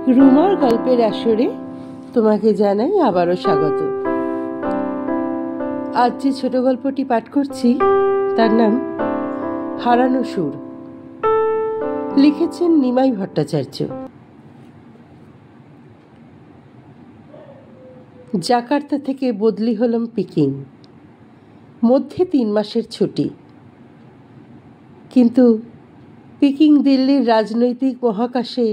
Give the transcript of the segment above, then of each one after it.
রুমার গল্পের আসরে তোমাকে জানাই আবারও স্বাগত। আজ যে ছোট গল্পটি পাঠ করছি তার নাম হারানো সুর। লিখেছেন নিমাই ভট্টাচার্য। জাকার্তা থেকে বদলি হলাম পিকিং, মধ্যে 3 মাসের ছুটি। কিন্তু পিকিং দিল্লির রাজনৈতিক মহাকাশে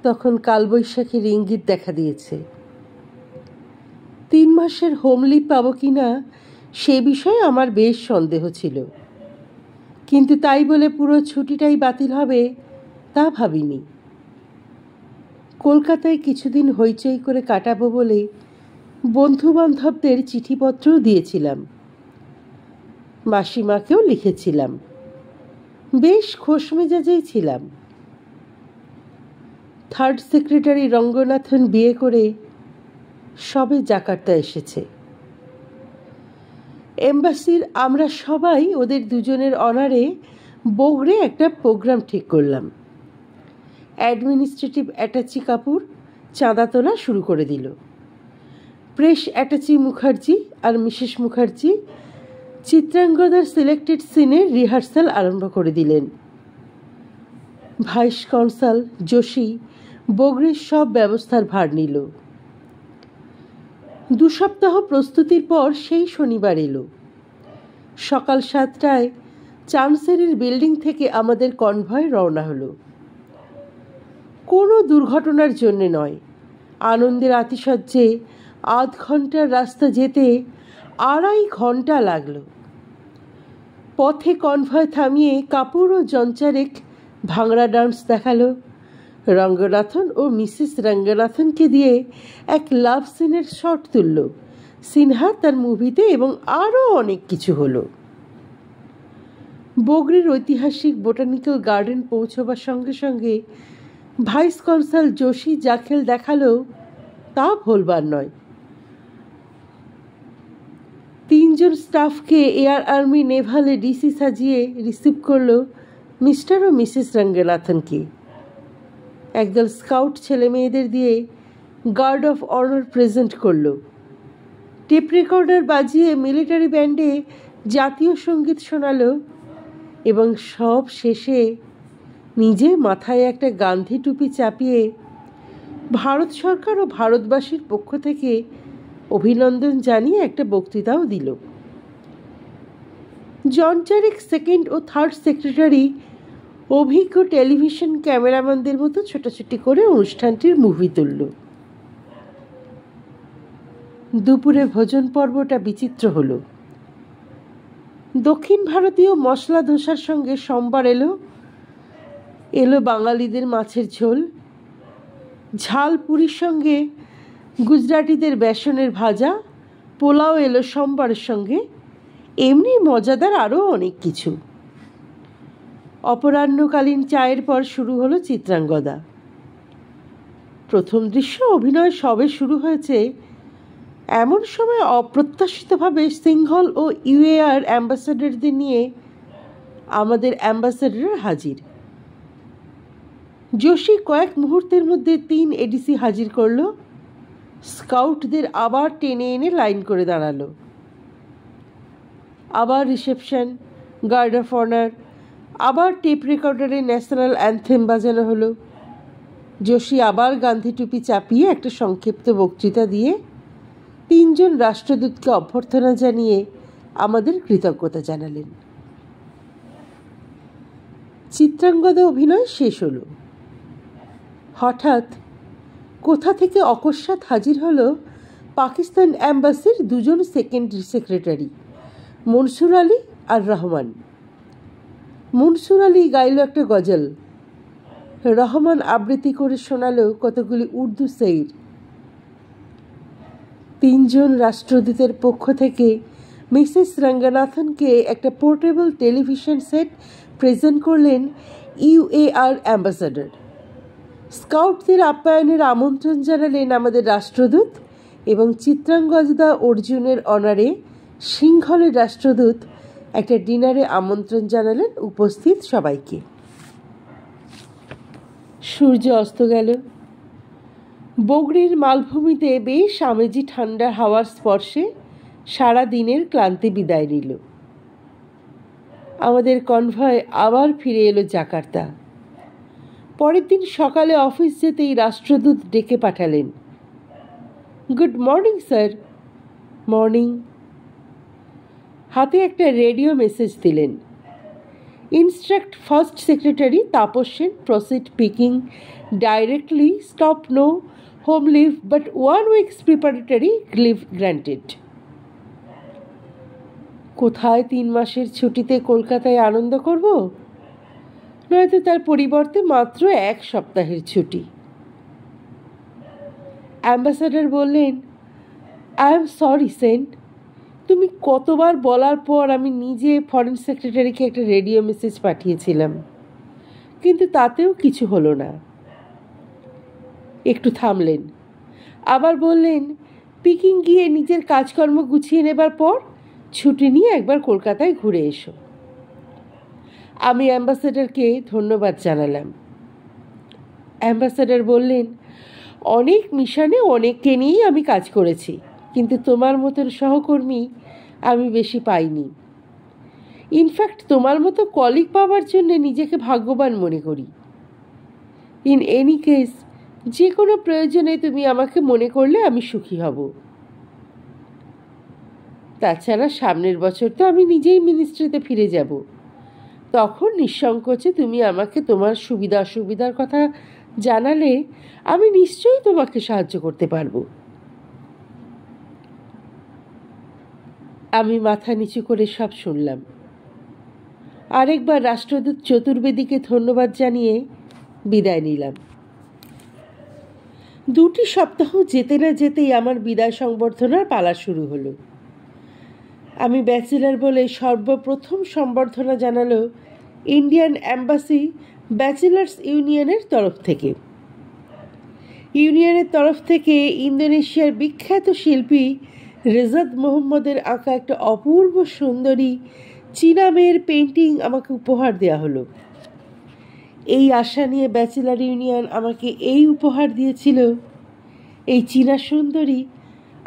তখন কালবৈশাখীর ইঙ্গিত দেখা দিয়েছে। 3 মাসের হোমলি পাবো কিনা সে বিষয়ে আমার বেশ সন্দেহ ছিল, কিন্তু তাই বলে পুরো ছুটিটাই বাতিল হবে তা ভাবিনি। কলকাতায় কিছুদিন হইচই করে কাটাবো বলে বন্ধু বান্ধবদের চিঠিপত্রও দিয়েছিলাম, মাসিমাকেও লিখেছিলাম। বেশ খোশ মেজাজেই ছিলাম। 3rd সেক্রেটারি রঙ্গনাথন বিয়ে করে সবে জাকার্তা এসেছে। এম্বাসির আমরা সবাই ওদের দুজনের অনারে বগড়ে একটা প্রোগ্রাম ঠিক করলাম। অ্যাডমিনিস্ট্রেটিভ অ্যাটাচি কাপুর চাঁদা তোলা শুরু করে দিল। প্রেস অ্যাটাচি মুখার্জি আর মিসেস মুখার্জি চিত্রাঙ্গদার সিলেক্টেড সিনের রিহার্সাল আরম্ভ করে দিলেন। ভাইস কনসাল যোশী বগড়ির সব ব্যবস্থার ভার নিল। 2 সপ্তাহ প্রস্তুতির পর সেই শনিবার এলো। সকাল 7টায় চান্সেরির বিল্ডিং থেকে আমাদের কনভয় রওনা হলো। কোনো দুর্ঘটনার জন্য নয়, আনন্দের আতিশয্যে 8 ঘন্টার রাস্তা যেতে 2.5 ঘন্টা লাগলো। পথে কনভয় থামিয়ে কাপুর ও জঞ্চারেক ভাংড়া ডান্স দেখালো। রঙ্গনাথন ও মিসেস রঙ্গনাথনকে দিয়ে এক লাভ সিনের শট তুলল সিনহা তার মুভিতে, এবং আরও অনেক কিছু হলো। বগড়ির ঐতিহাসিক বোটানিক্যাল গার্ডেন পৌঁছবার সঙ্গে সঙ্গে ভাইস কনসাল যোশী যা খেল দেখালো তা ভুলবার নয়। 3 জন স্টাফকে এয়ার আর্মি নেভালে ডিসি সাজিয়ে রিসিভ করলো মিস্টার ও মিসেস রঙ্গনাথনকে। একদল স্কাউট ছেলে মেয়েদের দিয়ে গার্ড অফ অনার প্রেজেন্ট করলো। টেপ রেকর্ডার বাজিয়ে মিলিটারি ব্যান্ডে জাতীয় সঙ্গীত শোনালো, এবং সব শেষে নিজে মাথায় একটা গান্ধী টুপি চাপিয়ে ভারত সরকার ও ভারতবাসীর পক্ষ থেকে অভিনন্দন জানিয়ে একটা বক্তৃতাও দিল। জঞ্চারেক 2nd ও 3rd সেক্রেটারি অভিজ্ঞ টেলিভিশন ক্যামেরাম্যানদের মতো ছোটাছুটি করে অনুষ্ঠানটির মুভি তুলল। দুপুরে ভোজন পর্বটা বিচিত্র হলো। দক্ষিণ ভারতীয় মশলা ধোসার সঙ্গে সোমবার এলো বাঙালিদের মাছের ঝোল। ঝাল পুরির সঙ্গে গুজরাটিদের বেসনের ভাজা। পোলাও এলো সোমবারের সঙ্গে। এমনি মজাদার আরও অনেক কিছু। অপরাহ্নকালীন চায়ের পর শুরু হলো চিত্রাঙ্গদা। প্রথম দৃশ্য অভিনয় সবে শুরু হয়েছে এমন সময় অপ্রত্যাশিতভাবে সিংহল ও ইউএআর অ্যাম্বাসাডারদের নিয়ে আমাদের অ্যাম্বাসাডার হাজির। যোশী কয়েক মুহূর্তের মধ্যে 3 এডিসি হাজির করলো। স্কাউটদের আবার টেনে এনে লাইন করে দাঁড়ালো। আবার রিসেপশন, গার্ড অফ অনার, আবার টেপ রেকর্ডারে ন্যাশনাল অ্যান্থেম বাজানো হলো। যোশী আবার গান্ধী টুপি চাপিয়ে একটা সংক্ষিপ্ত বক্তৃতা দিয়ে 3 জন রাষ্ট্রদূতকে অভ্যর্থনা জানিয়ে আমাদের কৃতজ্ঞতা জানালেন। চিত্রাঙ্গদা অভিনয় শেষ হলো। হঠাৎ কোথা থেকে অকস্মাৎ হাজির হলো পাকিস্তান অ্যাম্বাসির 2 জন সেকেন্ডারি সেক্রেটারি, মনসুর আলী আর রহমান। মনসুর আলী গাইল একটা গজল, রহমান আবৃত্তি করে শোনালো কতগুলি উর্দু শের। 3 জন রাষ্ট্রদূতের পক্ষ থেকে মিসেস রঙ্গনাথনকে একটা পোর্টেবল টেলিভিশন সেট প্রেজেন্ট করলেন ইউএআর অ্যাম্বাসাডার। স্কাউটদের আপ্যায়নের আমন্ত্রণ জানালেন আমাদের রাষ্ট্রদূত, এবং চিত্রাঙ্গদা অর্জুনের অনারে সিংহলের রাষ্ট্রদূত একটা ডিনারে আমন্ত্রণ জানালেন উপস্থিত সবাইকে। সূর্য অস্ত গেল। বগরির মালভূমিতে বেশ আমেজি ঠান্ডা হাওয়ার স্পর্শে সারা দিনের ক্লান্তি বিদায় নিল। আমাদের কনভয় আবার ফিরে এলো জাকার্তা। পরের দিন সকালে অফিস যেতেই রাষ্ট্রদূত ডেকে পাঠালেন। Good morning sir. মর্নিং। হাতে একটা রেডিও মেসেজ দিলেন। Instruct first secretary Tapas Sen proceed Peking directly, stop no home leave but 1 week's preparatory leave granted. কোথায় 3 মাসের ছুটিতে কলকাতায় আনন্দ করব, নয়তো তার পরিবর্তে মাত্র 1 সপ্তাহের ছুটি। অ্যাম্বাসাডার বললেন, আই এম সরি সেন, তুমি কতবার বলার পর আমি নিজে ফরেন সেক্রেটারিকে একটা রেডিও মেসেজ পাঠিয়েছিলাম, কিন্তু তাতেও কিছু হলো না। একটু থামলেন, আবার বললেন, পিকিং গিয়ে নিজের কাজকর্ম গুছিয়ে নেবার পর ছুটি নিয়ে একবার কলকাতায় ঘুরে এসো। আমি অ্যাম্বাসেডারকে ধন্যবাদ জানালাম। অ্যাম্বাসেডার বললেন, অনেক মিশনে অনেককে নিয়েই আমি কাজ করেছি, কিন্তু তোমার মতন সহকর্মী আমি বেশি পাইনি। ইনফ্যাক্ট তোমার মতো কলিগ পাওয়ার জন্য নিজেকে ভাগ্যবান মনে করি। ইন এনি কেস, যে কোনো প্রয়োজনে তুমি আমাকে মনে করলে আমি সুখী হব। তাছাড়া সামনের বছর তো আমি নিজেই মিনিস্ট্রিতে ফিরে যাব, তখন নিঃসংকোচে তুমি আমাকে তোমার সুবিধা অসুবিধার কথা জানালে আমি নিশ্চয়ই তোমাকে সাহায্য করতে পারবো। আমি মাথা নিচু করে সব শুনলাম। আরেকবার রাষ্ট্রদূত চতুর্বেদীকে ধন্যবাদ জানিয়ে বিদায় নিলাম। 2টি সপ্তাহ যেতে না যেতেই আমার বিদায় সংবর্ধনার পালা শুরু হলো। আমি ব্যাচেলার বলে সর্বপ্রথম সম্বর্ধনা জানালো ইন্ডিয়ান অ্যাম্বাসি ব্যাচেলার্স ইউনিয়নের তরফ থেকে। ইউনিয়নের তরফ থেকে ইন্দোনেশিয়ার বিখ্যাত শিল্পী রেজাদ মোহাম্মদের আঁকা একটা অপূর্ব সুন্দরী চীনা মেয়ের পেন্টিং আমাকে উপহার দেওয়া হলো। এই আশা নিয়ে ব্যাচেলার ইউনিয়ন আমাকে এই উপহার দিয়েছিল, এই চীনা সুন্দরী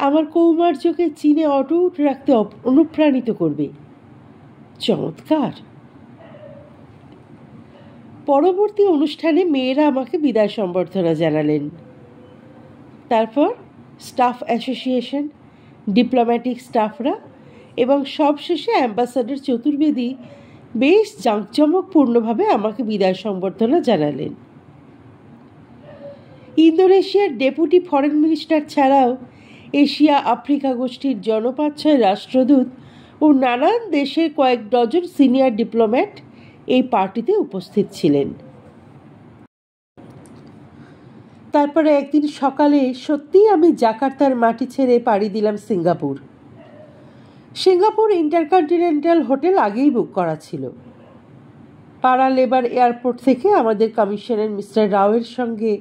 আমার কৌমার্যকে চীনে অটুট রাখতে অনুপ্রাণিত করবে। চমৎকার। পরবর্তী অনুষ্ঠানে মেয়েরা আমাকে বিদায় সম্বর্ধনা জানালেন। তারপর স্টাফ অ্যাসোসিয়েশন, ডিপ্লোম্যাটিক স্টাফরা এবং সবশেষে অ্যাম্বাসাডার চতুর্বেদী বেশ জাঁকজমকপূর্ণভাবে আমাকে বিদায় সম্বর্ধনা জানালেন। ইন্দোনেশিয়ার ডেপুটি ফরেন মিনিস্টার ছাড়াও এশিয়া আফ্রিকা গোষ্ঠীর জন5-6 রাষ্ট্রদূত ও নানান দেশের কয়েক ডজন সিনিয়র ডিপ্লোম্যাট এই পার্টিতে উপস্থিত ছিলেন। তারপরে একদিন সকালে সত্যিই আমি জাকার্তার মাটি ছেড়ে পাড়ি দিলাম সিঙ্গাপুর। সিঙ্গাপুর ইন্টারকন্টিনেন্টাল হোটেল আগেই বুক করা ছিল। পাড়া লেবার এয়ারপোর্ট থেকে আমাদের কমিশনার মিস্টার রাওয়ের সঙ্গে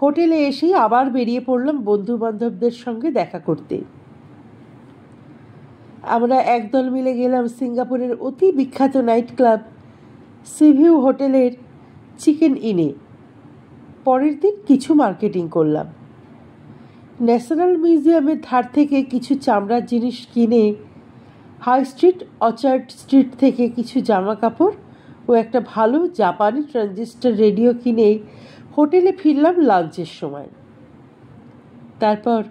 হোটেলে এসেই আবার বেরিয়ে পড়লাম বন্ধু বান্ধবদের সঙ্গে দেখা করতে। আমরা একদল মিলে গেলাম সিঙ্গাপুরের অতি বিখ্যাত নাইট ক্লাব সিভিউ হোটেলের চিকেন ইনে। পরের দিন কিছু মার্কেটিং করলাম। ন্যাশনাল মিউজিয়ামের ধার থেকে কিছু চামড়ার জিনিস কিনে হাই স্ট্রিট, অর্চার্ড স্ট্রিট থেকে কিছু জামা কাপড় ও একটা ভালো জাপানি ট্রানজিস্টার রেডিও কিনে হোটেলে ফিরলাম লাঞ্চের সময়। তারপর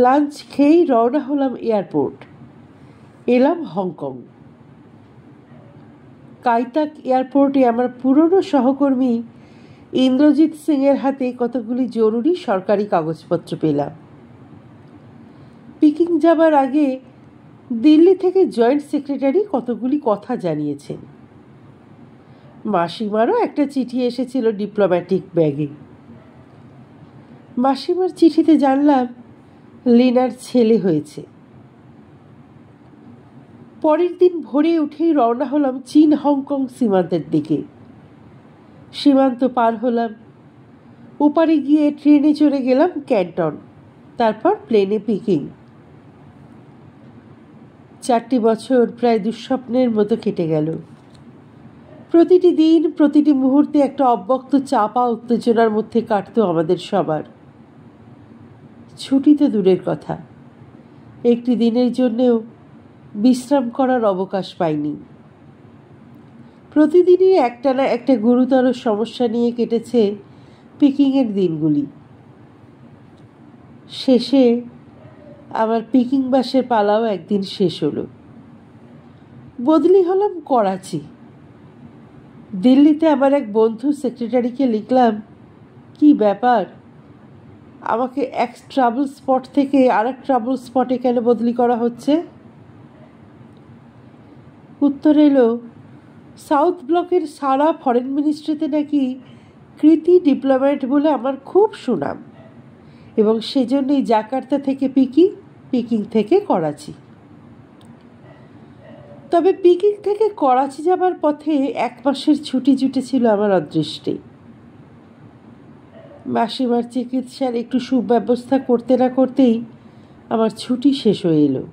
লাঞ্চ খেয়েই রওনা হলাম এয়ারপোর্ট। এলাম হংকং। কাইতাক এয়ারপোর্টে আমার পুরনো সহকর্মী ইন্দ্রজিৎ সিংয়ের হাতে কতগুলি জরুরি সরকারি কাগজপত্র পেলাম। পিকিং যাবার আগে দিল্লি থেকে জয়েন্ট সেক্রেটারি কতগুলি কথা জানিয়েছেন। মাসিমারও একটা চিঠি এসেছিল ডিপ্লোম্যাটিক ব্যাগে। মাসিমার চিঠিতে জানলাম লিনার ছেলে হয়েছে। পরের দিন ভোরে উঠেই রওনা হলাম চীন হংকং সীমান্তের দিকে। সীমান্ত পার হলাম, ওপারে গিয়ে ট্রেনে চড়ে গেলাম ক্যান্টন, তারপর প্লেনে পিকিং। 4টি বছর প্রায় দুঃস্বপ্নের মতো কেটে গেল। প্রতিটি দিন, প্রতিটি মুহূর্তে একটা অব্যক্ত চাপা উত্তেজনার মধ্যে কাটতো আমাদের সবার। ছুটি তো দূরের কথা, একটি দিনের জন্যেও বিশ্রাম করার অবকাশ পাইনি। প্রতিদিনই একটা না একটা গুরুতর সমস্যা নিয়ে কেটেছে পিকিংয়ের দিনগুলি। শেষে আমার পিকিং বাসের পালাও একদিন শেষ হলো। বদলি হলাম করাচি। দিল্লিতে আমার এক বন্ধু সেক্রেটারিকে লিখলাম, কি ব্যাপার, আমাকে এক ট্রাভেল স্পট থেকে আরেক ট্রাভেল স্পটে কেন বদলি করা হচ্ছে? উত্তর এলো, সাউথ ব্লকের সারা ফরেন মিনিস্ট্রিতে নাকি কৃতি ডিপ্লোম্যাট বলে আমার খুব সুনাম, এবং সেজন্যই জাকার্তা থেকে পিকিং থেকে করাচি। তবে পিকিং থেকে করাচি যাবার পথে 1 মাসের ছুটি জুটেছিল আমার অদৃষ্টে। মাসিমার চিকিৎসার একটু সুব্যবস্থা করতে না করতেই আমার ছুটি শেষ হয়ে এলো।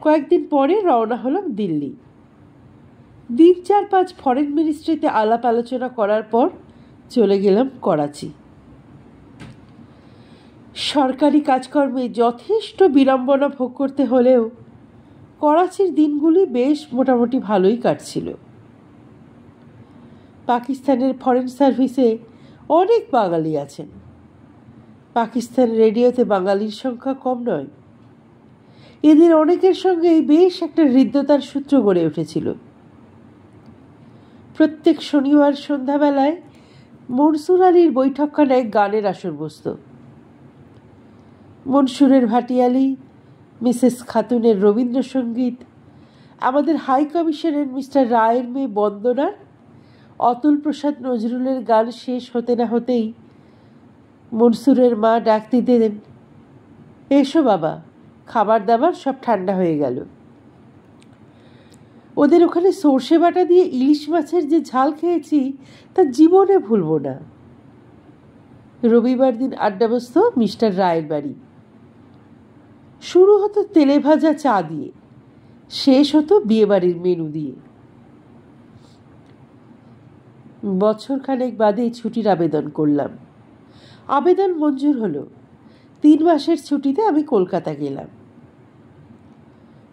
কয়েকদিন পরে রওনা হলাম দিল্লি। 3-4-5 ফরেন মিনিস্ট্রিতে আলাপ আলোচনা করার পর চলে গেলাম করাচি। সরকারি কাজকর্মে যথেষ্ট বিড়ম্বনা ভোগ করতে হলেও করাচির দিনগুলি বেশ মোটামুটি ভালোই কাটছিল। পাকিস্তানের ফরেন সার্ভিসে অনেক বাঙালি আছেন। পাকিস্তান রেডিওতে বাঙালির সংখ্যা কম নয়। এদের অনেকের সঙ্গেই বেশ একটা হৃদ্যতার সূত্র গড়ে উঠেছিল। প্রত্যেক শনিবার সন্ধ্যাবেলায় মনসুর আলীর বৈঠকখানায় গানের আসর বসত। মনসুরের ভাটিয়ালি, মিসেস খাতুনের রবীন্দ্রসঙ্গীত, আমাদের হাই কমিশনের মিস্টার রায়ের মেয়ে বন্দনার, অতুল প্রসাদ নজরুলের গান শেষ হতে না হতেই মনসুরের মা ডাকতে দেন, এসো বাবা, খাবার দাবার সব ঠান্ডা হয়ে গেল। ওদের ওখানে সর্ষে বাটা দিয়ে ইলিশ মাছের যে ঝাল খেয়েছি তা জীবনে ভুলব না। রবিবার দিন আড্ডা বসত মিস্টার রায়ের বাড়ি। শুরু হতো তেলে ভাজা চা দিয়ে, শেষ হতো বিয়েবাড়ির মেনু দিয়ে। বছরখানেক বাদে ছুটির আবেদন করলাম। আবেদন মঞ্জুর হলো। 3 মাসের ছুটিতে আমি কলকাতা গেলাম।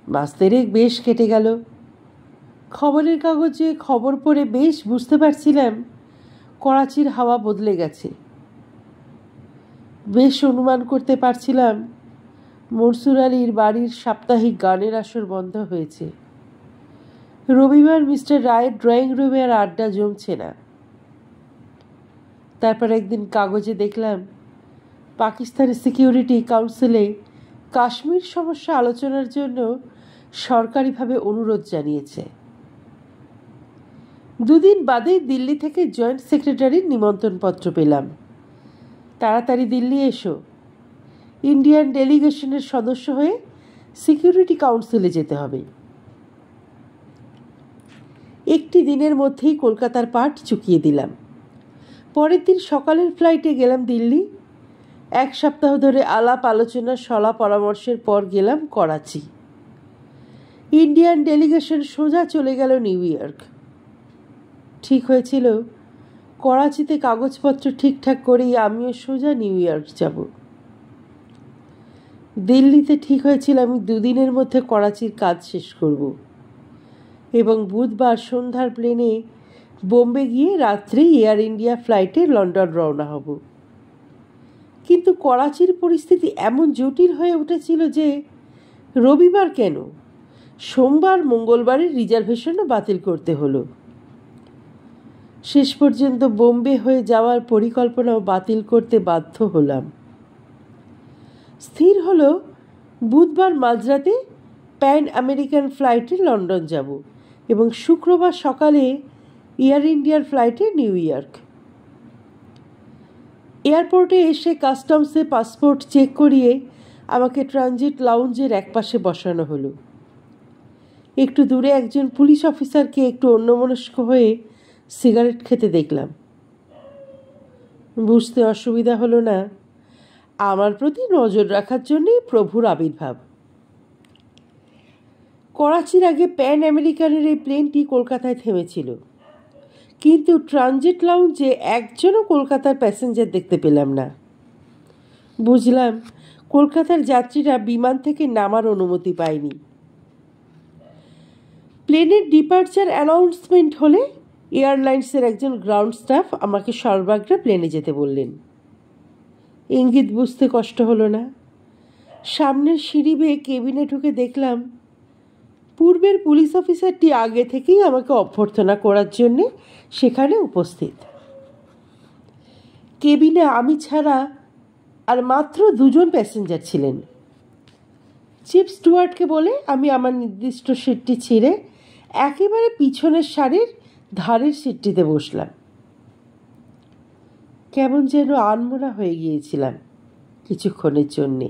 মাস 3 বেশ কেটে গেল। খবরের কাগজে খবর পড়ে বেশ বুঝতে পারছিলাম করাচির হাওয়া বদলে গেছে। বেশ অনুমান করতে পারছিলাম মনসুর আলীর বাড়ির সাপ্তাহিক গানের আসর বন্ধ হয়েছে। রবিবার মিস্টার রায়ের ড্রয়িং রুমে আর আড্ডা জমছে না। তারপর একদিন কাগজে দেখলাম পাকিস্তানের সিকিউরিটি কাউন্সিলে কাশ্মীর সমস্যা আলোচনার জন্য সরকারিভাবে অনুরোধ জানিয়েছে। 2 দিন বাদেই দিল্লি থেকে জয়েন্ট সেক্রেটারির নিমন্ত্রণপত্র পেলাম, তাড়াতাড়ি দিল্লি এসো, ইন্ডিয়ান ডেলিগেশনের সদস্য হয়ে সিকিউরিটি কাউন্সিলে যেতে হবে। একটি দিনের মধ্যেই কলকাতার পাঠ চুকিয়ে দিলাম। পরের দিন সকালের ফ্লাইটে গেলাম দিল্লি। 1 সপ্তাহ ধরে আলাপ আলোচনা সলা পরামর্শের পর গেলাম করাচি। ইন্ডিয়ান ডেলিগেশন সোজা চলে গেল নিউ ইয়র্ক। ঠিক হয়েছিল করাচিতে কাগজপত্র ঠিকঠাক করেই আমিও সোজা নিউ ইয়র্ক যাব। দিল্লিতে ঠিক হয়েছিল আমি 2 দিনের মধ্যে করাচির কাজ শেষ করব এবং বুধবার সন্ধ্যার প্লেনে বোম্বে গিয়ে রাত্রে এয়ার ইন্ডিয়া ফ্লাইটে লন্ডন রওনা হব। কিন্তু করাচির পরিস্থিতি এমন জটিল হয়ে উঠেছিল যে রবিবার কেন, সোমবার মঙ্গলবারের রিজার্ভেশনও বাতিল করতে হলো। শেষ পর্যন্ত বোম্বে হয়ে যাওয়ার পরিকল্পনাও বাতিল করতে বাধ্য হলাম। স্থির হলো বুধবার মাঝরাতে প্যান আমেরিকান ফ্লাইটে লন্ডন যাব এবং শুক্রবার সকালে এয়ার ইন্ডিয়ার ফ্লাইটে নিউ ইয়র্ক। এয়ারপোর্টে এসে কাস্টমসে পাসপোর্ট চেক করিয়ে আমাকে ট্রানজিট লাউঞ্জের একপাশে বসানো হলো। একটু দূরে একজন পুলিশ অফিসারকে একটু অন্যমনস্ক হয়ে সিগারেট খেতে দেখলাম। বুঝতে অসুবিধা হলো না, আমার প্রতি নজর রাখার জন্যই প্রভুর আবির্ভাব। করাচির আগে প্যান আমেরিকানের এই প্লেনটি কলকাতায় থেমেছিল, কিন্তু ট্রানজিট লাউঞ্জে একজনও কলকাতার প্যাসেঞ্জার দেখতে পেলাম না। বুঝলাম কলকাতার যাত্রীরা বিমান থেকে নামার অনুমতি পায়নি। প্লেনের ডিপার্চার অ্যানাউন্সমেন্ট হলে এয়ারলাইন্সের একজন গ্রাউন্ড স্টাফ আমাকে সর্বাগ্রে প্লেনে যেতে বললেন। ইঙ্গিত বুঝতে কষ্ট হলো না। সামনের সিঁড়ি বেয়ে কেবিনে ঢুকে দেখলাম পূর্বের পুলিশ অফিসারটি আগে থেকেই আমাকে অভ্যর্থনা করার জন্যে সেখানে উপস্থিত। কেবিনে আমি ছাড়া আর মাত্র 2 জন প্যাসেঞ্জার ছিলেন। চিফ স্টুয়ার্ডকে বলে আমি আমার নির্দিষ্ট সিটটি ছেড়ে একেবারে পিছনের সারির ধারের সিটটিতে বসলাম। কেমন যেন আনমনা হয়ে গিয়েছিলাম কিছুক্ষণের জন্যে।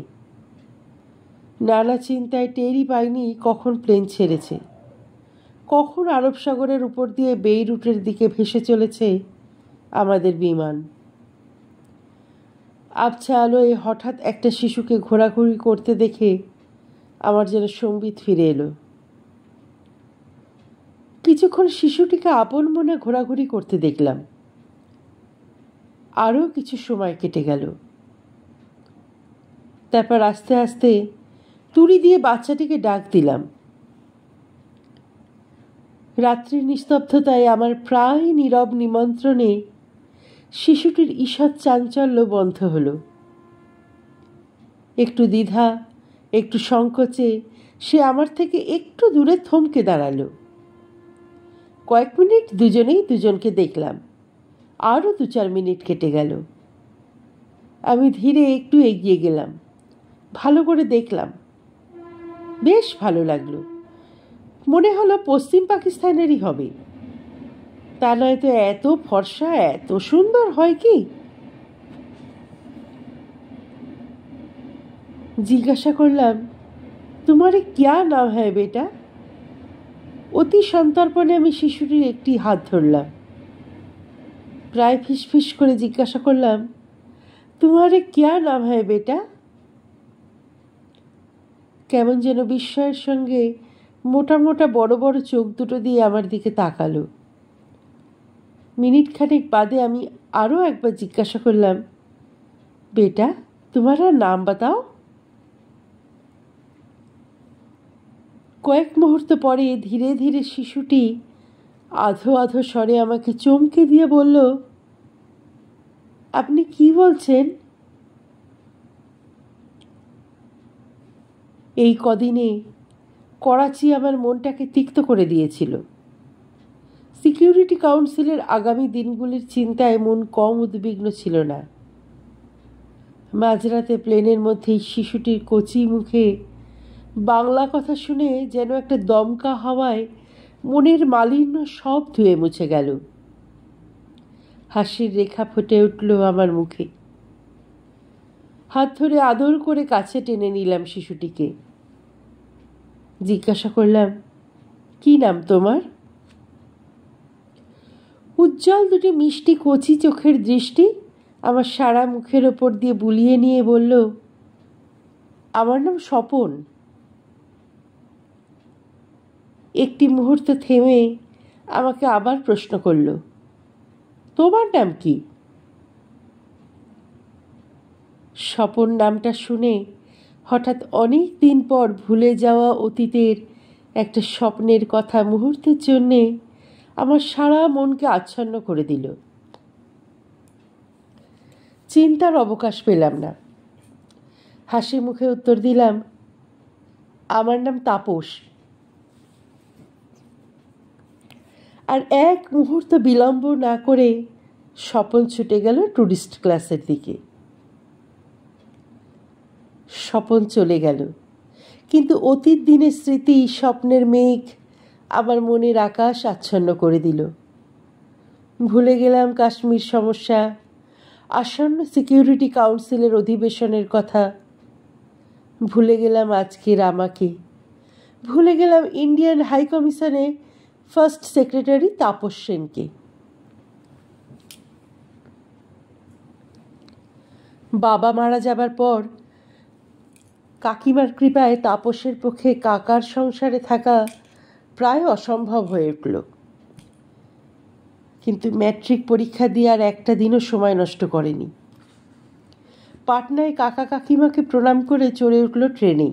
নানা চিন্তায় টেরই পাইনি কখন প্লেন ছেড়েছে, কখন আরব সাগরের উপর দিয়ে বেইরুটের দিকে ভেসে চলেছে আমাদের বিমান। আবছা আলোয় হঠাৎ একটা শিশুকে ঘোরাঘুরি করতে দেখে আমার যেন সম্বিত ফিরে এলো। কিছুক্ষণ শিশুটিকে আপন মনে ঘোরাঘুরি করতে দেখলাম। আরও কিছু সময় কেটে গেল। তারপর আস্তে আস্তে তুড়ি দিয়ে বাচ্চাটিকে ডাক দিলাম। রাত্রির নিস্তব্ধতায় আমার প্রায় নীরব নিমন্ত্রণে শিশুটির ঈষৎ চাঞ্চল্য বন্ধ হলো। একটু দ্বিধা, একটু সংকোচে সে আমার থেকে একটু দূরে থমকে দাঁড়ালো। কয়েক মিনিট দুজনেই দুজনকে দেখলাম। আরও 2-4 মিনিট কেটে গেল। আমি ধীরে একটু এগিয়ে গেলাম, ভালো করে দেখলাম। বেশ ভালো লাগলো। মনে হলো পশ্চিম পাকিস্তানেরই হবে। তা নয়তো এত ফর্সা, এত সুন্দর হয় কি? জিজ্ঞাসা করলাম, তোমারে ক্যা নাম হ্যায় বেটা? অতি সন্তর্পণে আমি শিশুটির একটি হাত ধরলাম। প্রায় ফিসফিস করে জিজ্ঞাসা করলাম, তোমারে ক্যা নাম হ্যায় বেটা? কেমন যেন বিস্ময়ের সঙ্গে মোটা মোটা বড় বড় চোখ দুটো দিয়ে আমার দিকে তাকালো। মিনিট খানেক বাদে আমি আরও একবার জিজ্ঞাসা করলাম, বেটা তোমারা নাম বাতাও। কয়েক মুহূর্ত পরে ধীরে ধীরে শিশুটি আধো আধো স্বরে আমাকে চমকে দিয়ে বলল, আপনি কি বলছেন? এই কদিনে করাচি আমার মনটাকে তিক্ত করে দিয়েছিল। সিকিউরিটি কাউন্সিলের আগামী দিনগুলির চিন্তায় মন কম উদ্বিগ্ন ছিল না। মাঝরাতে প্লেনের মধ্যেই শিশুটির কচি মুখে বাংলা কথা শুনে যেন একটা দমকা হাওয়ায় মনের মালিন্য সব ধুয়ে মুছে গেল। হাসির রেখা ফুটে উঠল আমার মুখে। হাত ধরে আদর করে কাছে টেনে নিলাম শিশুটিকে। জিজ্ঞাসা করলাম, কি নাম তোমার? উজ্জ্বল দুটি মিষ্টি কচি চোখের দৃষ্টি আমার সারা মুখের ওপর দিয়ে বুলিয়ে নিয়ে বলল, আমার নাম স্বপন। একটি মুহূর্ত থেমে আমাকে আবার প্রশ্ন করল, তোমার নাম কি? স্বপন নামটা শুনে হঠাৎ অনেক দিন পর ভুলে যাওয়া অতীতের একটা স্বপ্নের কথা মুহূর্তের জন্যে আমার সারা মনকে আচ্ছন্ন করে দিল। চিন্তার অবকাশ পেলাম না। হাসি মুখে উত্তর দিলাম, আমার নাম তাপস। আর এক মুহূর্ত বিলম্ব না করে স্বপন ছুটে গেল টুরিস্ট ক্লাসের দিকে। স্বপন চলে গেল, কিন্তু অতীত দিনের স্মৃতি, স্বপ্নের মেঘ আমার মনের আকাশ আচ্ছন্ন করে দিল। ভুলে গেলাম কাশ্মীর সমস্যা, আসন্ন সিকিউরিটি কাউন্সিলের অধিবেশনের কথা। ভুলে গেলাম আজকের আমাকে। ভুলে গেলাম ইন্ডিয়ান হাই কমিশনে ফার্স্ট সেক্রেটারি তাপস সেনকে। বাবা মারা যাবার পর কাকিমার কৃপায় তাপসের পক্ষে কাকার সংসারে থাকা প্রায় অসম্ভব হয়ে উঠল। কিন্তু ম্যাট্রিক পরীক্ষা দিয়ে আর একটা দিনও সময় নষ্ট করেনি। পাটনায় কাকা কাকিমাকে প্রণাম করে চড়ে উঠল ট্রেনে।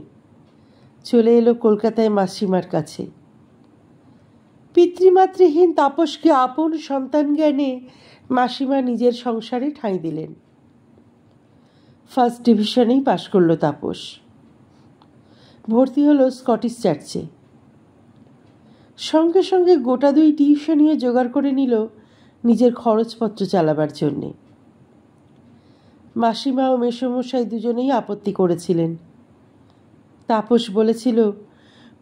চলে এলো কলকাতায় মাসিমার কাছে। পিতৃমাতৃহীন তাপসকে আপন সন্তান জ্ঞানে মাসিমা নিজের সংসারে ঠাঁই দিলেন। ফার্স্ট ডিভিশনেই পাশ করলো তাপস। ভর্তি হলো স্কটিশ চার্চে। সঙ্গে সঙ্গে গোটা 2 টিউশনিও জোগাড় করে নিল নিজের খরচপত্র চালাবার জন্যে। মাসিমা ও মেসোমশাই দুজনেই আপত্তি করেছিলেন। তাপস বলেছিল,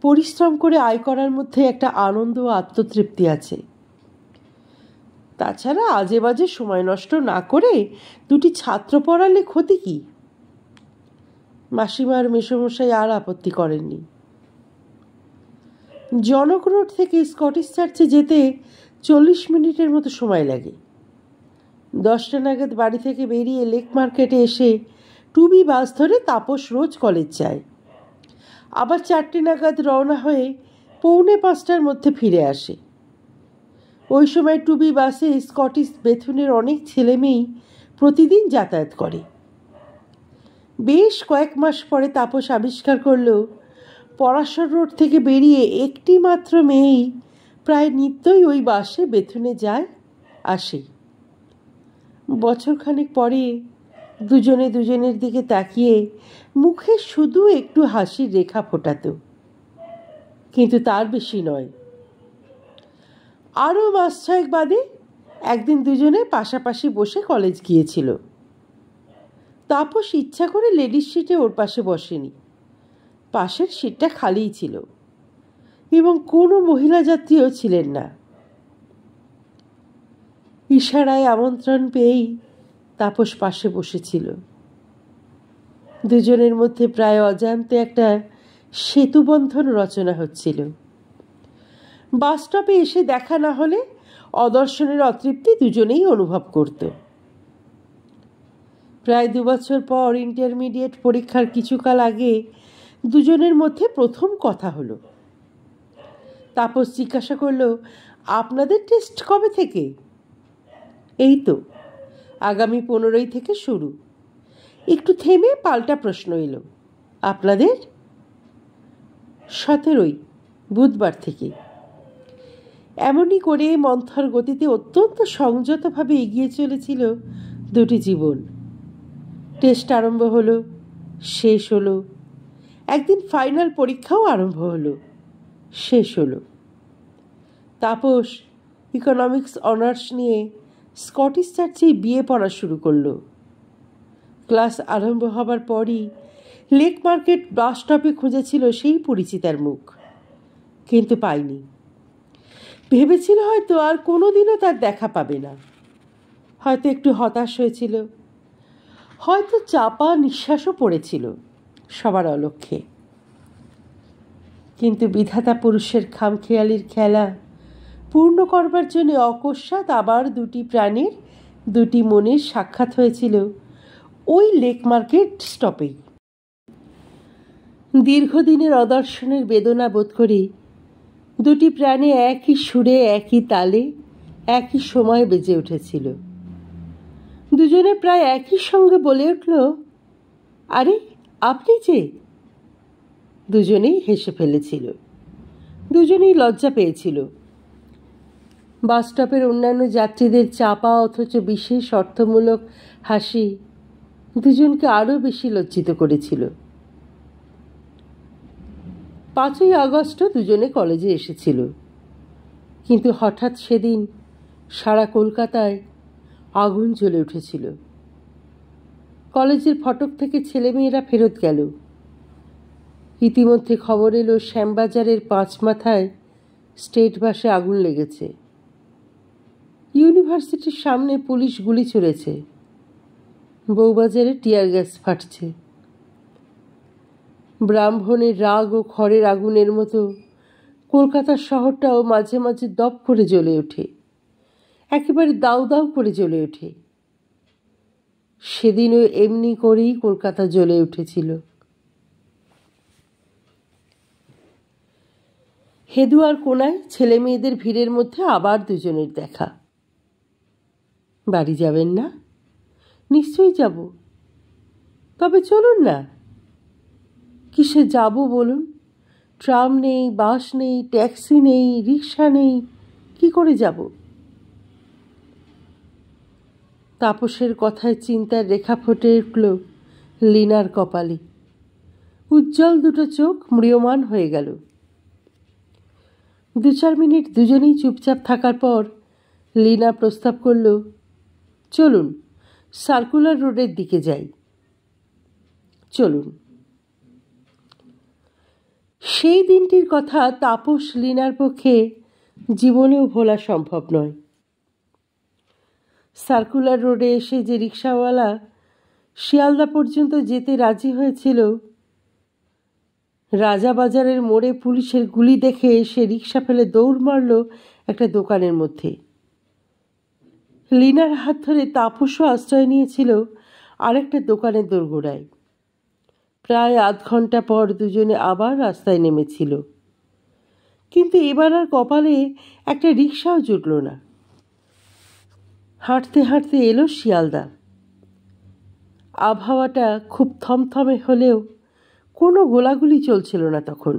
পরিশ্রম করে আয় করার মধ্যে একটা আনন্দ ও আত্মতৃপ্তি আছে। তাছাড়া আজে বাজে সময় নষ্ট না করে 2টি ছাত্র পড়ালে ক্ষতি কি? মাসিমার মেসোমশাই আর আপত্তি করেননি। জনক রোড থেকে স্কটিশ চার্চে যেতে 40 মিনিটের মতো সময় লাগে। 10টা নাগাদ বাড়ি থেকে বেরিয়ে লেক মার্কেটে এসে 2B বাস ধরে তাপস রোজ কলেজ যায়। আবার 4টে নাগাদ রওনা হয়ে 4:45টার মধ্যে ফিরে আসে। ওই সময় 2B বাসে স্কটিশ বেথুনের অনেক ছেলেমেয়েই প্রতিদিন যাতায়াত করে। বেশ কয়েক মাস পরে তাপস আবিষ্কার করল, পরাশর রোড থেকে বেরিয়ে একটি মাত্র মেয়েই প্রায় নিত্যই ওই বাসে বেথুনে যায় আসে। বছরখানেক পরে দুজনে দুজনের দিকে তাকিয়ে মুখে শুধু একটু হাসির রেখা ফোটাত, কিন্তু তার বেশি নয়। আরও মাস 6 বাদে একদিন দুজনে পাশাপাশি বসে কলেজ গিয়েছিল। তাপস ইচ্ছা করে লেডিস সিটে ওর পাশে বসেনি। পাশের সিটটা খালিই ছিল এবং কোনো মহিলা যাত্রীও ছিলেন না। ইশারায় আমন্ত্রণ পেয়েই তাপস পাশে বসেছিল। দুজনের মধ্যে প্রায় অজান্তে একটা সেতুবন্ধন রচনা হচ্ছিল। বাস স্টপে এসে দেখা না হলে অদর্শনের অতৃপ্তি দুজনেই অনুভব করত। প্রায় 2 বছর পর ইন্টারমিডিয়েট পরীক্ষার কিছুকাল আগে দুজনের মধ্যে প্রথম কথা হলো। তাপস জিজ্ঞাসা করল, আপনাদের টেস্ট কবে থেকে? এই তো আগামী 15ই থেকে শুরু। একটু থেমে পাল্টা প্রশ্ন এলো, আপনাদের? 17ই, বুধবার থেকে। এমনই করে মন্থর গতিতে অত্যন্ত সংযতভাবে এগিয়ে চলেছিল 2টি জীবন। টেস্ট আরম্ভ হলো, শেষ হলো। একদিন ফাইনাল পরীক্ষাও আরম্ভ হলো, শেষ হলো। তাপস ইকোনমিক্স অনার্স নিয়ে স্কটিশ চার্চেই বিএ পড়া শুরু করলো। ক্লাস আরম্ভ হবার পরই লেক মার্কেট বাস স্টপে খুঁজেছিল সেই পরিচিতার মুখ, কিন্তু পায়নি। ভেবেছিল হয়তো আর কোনোদিনও তার দেখা পাবে না। হয়তো একটু হতাশ হয়েছিল, হয়তো চাপা নিঃশ্বাসও পড়েছিল সবার অলক্ষ্যে। কিন্তু বিধাতা পুরুষের খামখেয়ালির খেলা পূর্ণ করবার জন্য অকস্মাৎ আবার 2টি প্রাণের 2টি মনের সাক্ষাৎ হয়েছিল ওই লেক মার্কেট স্টপেই। দীর্ঘদিনের অদর্শনের বেদনা বোধ করি 2টি প্রাণে একই সুরে, একই তালে, একই সময় বেজে উঠেছিল। দুজনে প্রায় একই সঙ্গে বলে উঠল, আরে আপনি যে! দুজনেই হেসে ফেলেছিল, দুজনেই লজ্জা পেয়েছিল। বাস স্টপের অন্যান্য যাত্রীদের চাপা অথচ বিশেষ অর্থমূলক হাসি দুজনকে আরও বেশি লজ্জিত করেছিল। 5ই আগস্ট দুজনে কলেজে এসেছিল, কিন্তু হঠাৎ সেদিন সারা কলকাতায় আগুন জ্বলে উঠেছিল। কলেজের ফটক থেকে ছেলেমেয়েরা ফেরত গেল। ইতিমধ্যে খবর এলো শ্যামবাজারের 5 মাথায় স্টেট বাসে আগুন লেগেছে। ইউনিভার্সিটির সামনে পুলিশ গুলি ছুড়েছে। বউবাজারে টিয়ার গ্যাস ফাটছে। ব্রাহ্মণের রাগ ও খড়ের আগুনের মতো কলকাতার শহরটাও মাঝে মাঝে দপ করে জ্বলে ওঠে, একেবারে দাউ দাউ করে জ্বলে ওঠে। সেদিনও এমনি করেই কলকাতা জ্বলে উঠেছিল। হেদুয়ার কোনায় ছেলে মেয়েদের ভিড়ের মধ্যে আবার দুজনের দেখা। বাড়ি যাবেন না? নিশ্চয়ই যাব। তবে চলুন না। কিসে যাব বলুন? ট্রাম নেই, বাস নেই, ট্যাক্সি নেই, রিক্সা নেই, কি করে যাব? তাপসের কথায় চিন্তার রেখা ফুটে উঠল লীনার কপালে। উজ্জ্বল দুটো চোখ ম্রিয়মাণ হয়ে গেল। 2-4 মিনিট দুজনেই চুপচাপ থাকার পর লীনা প্রস্তাব করল, চলুন সার্কুলার রোডের দিকে যাই। চলুন। সেই দিনটির কথা তাপস লীনার পক্ষে জীবনেও ভোলা সম্ভব নয়। সার্কুলার রোডে এসে যে রিক্সাওয়ালা শিয়ালদা পর্যন্ত যেতে রাজি হয়েছিল, রাজাবাজারের মোড়ে পুলিশের গুলি দেখে সে রিক্সা ফেলে দৌড় মারল একটা দোকানের মধ্যে। লীনার হাত ধরে তাপসও আশ্রয় নিয়েছিল আরেকটা দোকানের দোরগোড়ায়। প্রায় আধ ঘন্টা পর দুজনে আবার রাস্তায় নেমেছিল, কিন্তু এবার আর কপালে একটা রিক্সাও জুটল না। হাঁটতে হাঁটতে এলো শিয়ালদা। আবহাওয়াটা খুব থমথমে হলেও কোনো গোলাগুলি চলছিল না তখন।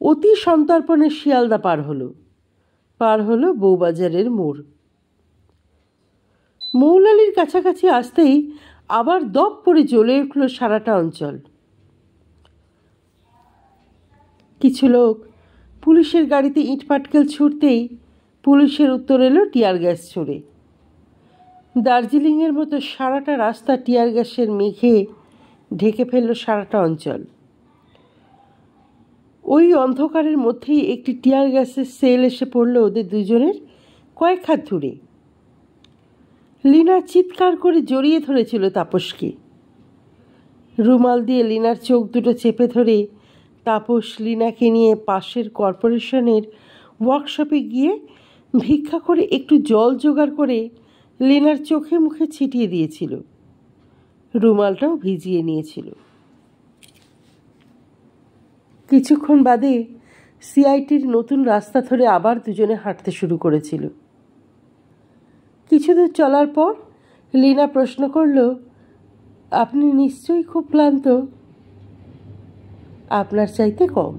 অতি সন্তর্পণে শিয়ালদা পার হলো বউবাজারের মোড়। মৌলালির কাছাকাছি আসতেই আবার দপ করে জ্বলে উঠল সারাটা অঞ্চল। কিছু লোক পুলিশের গাড়িতে ইট পাটকেল ছুটতেই পুলিশের উত্তর এলো টিয়ার গ্যাস ছুড়ে। দার্জিলিংয়ের মতো সারাটা রাস্তা টিয়ার গ্যাসের মেঘে ঢেকে ফেলল সারাটা অঞ্চল। ওই অন্ধকারের মধ্যেই একটি টিয়ার গ্যাসের সেল এসে পড়ল ওদের দুজনের কয়েক হাত দূরে। লীনা চিৎকার করে জড়িয়ে ধরেছিল তাপসকে। রুমাল দিয়ে লীনার চোখ দুটো চেপে ধরে তাপস লীনাকে নিয়ে পাশের কর্পোরেশনের ওয়ার্কশপে গিয়ে ভিক্ষা করে একটু জল জোগাড় করে লীনার চোখে মুখে ছিটিয়ে দিয়েছিল। রুমালটাও ভিজিয়ে নিয়েছিল। কিছুক্ষণ বাদে সিআইটির নতুন রাস্তা ধরে আবার দুজনে হাঁটতে শুরু করেছিল। কিছুদূর চলার পর লীনা প্রশ্ন করল, আপনি নিশ্চয়ই খুব ক্লান্ত? আপনার চাইতে কম।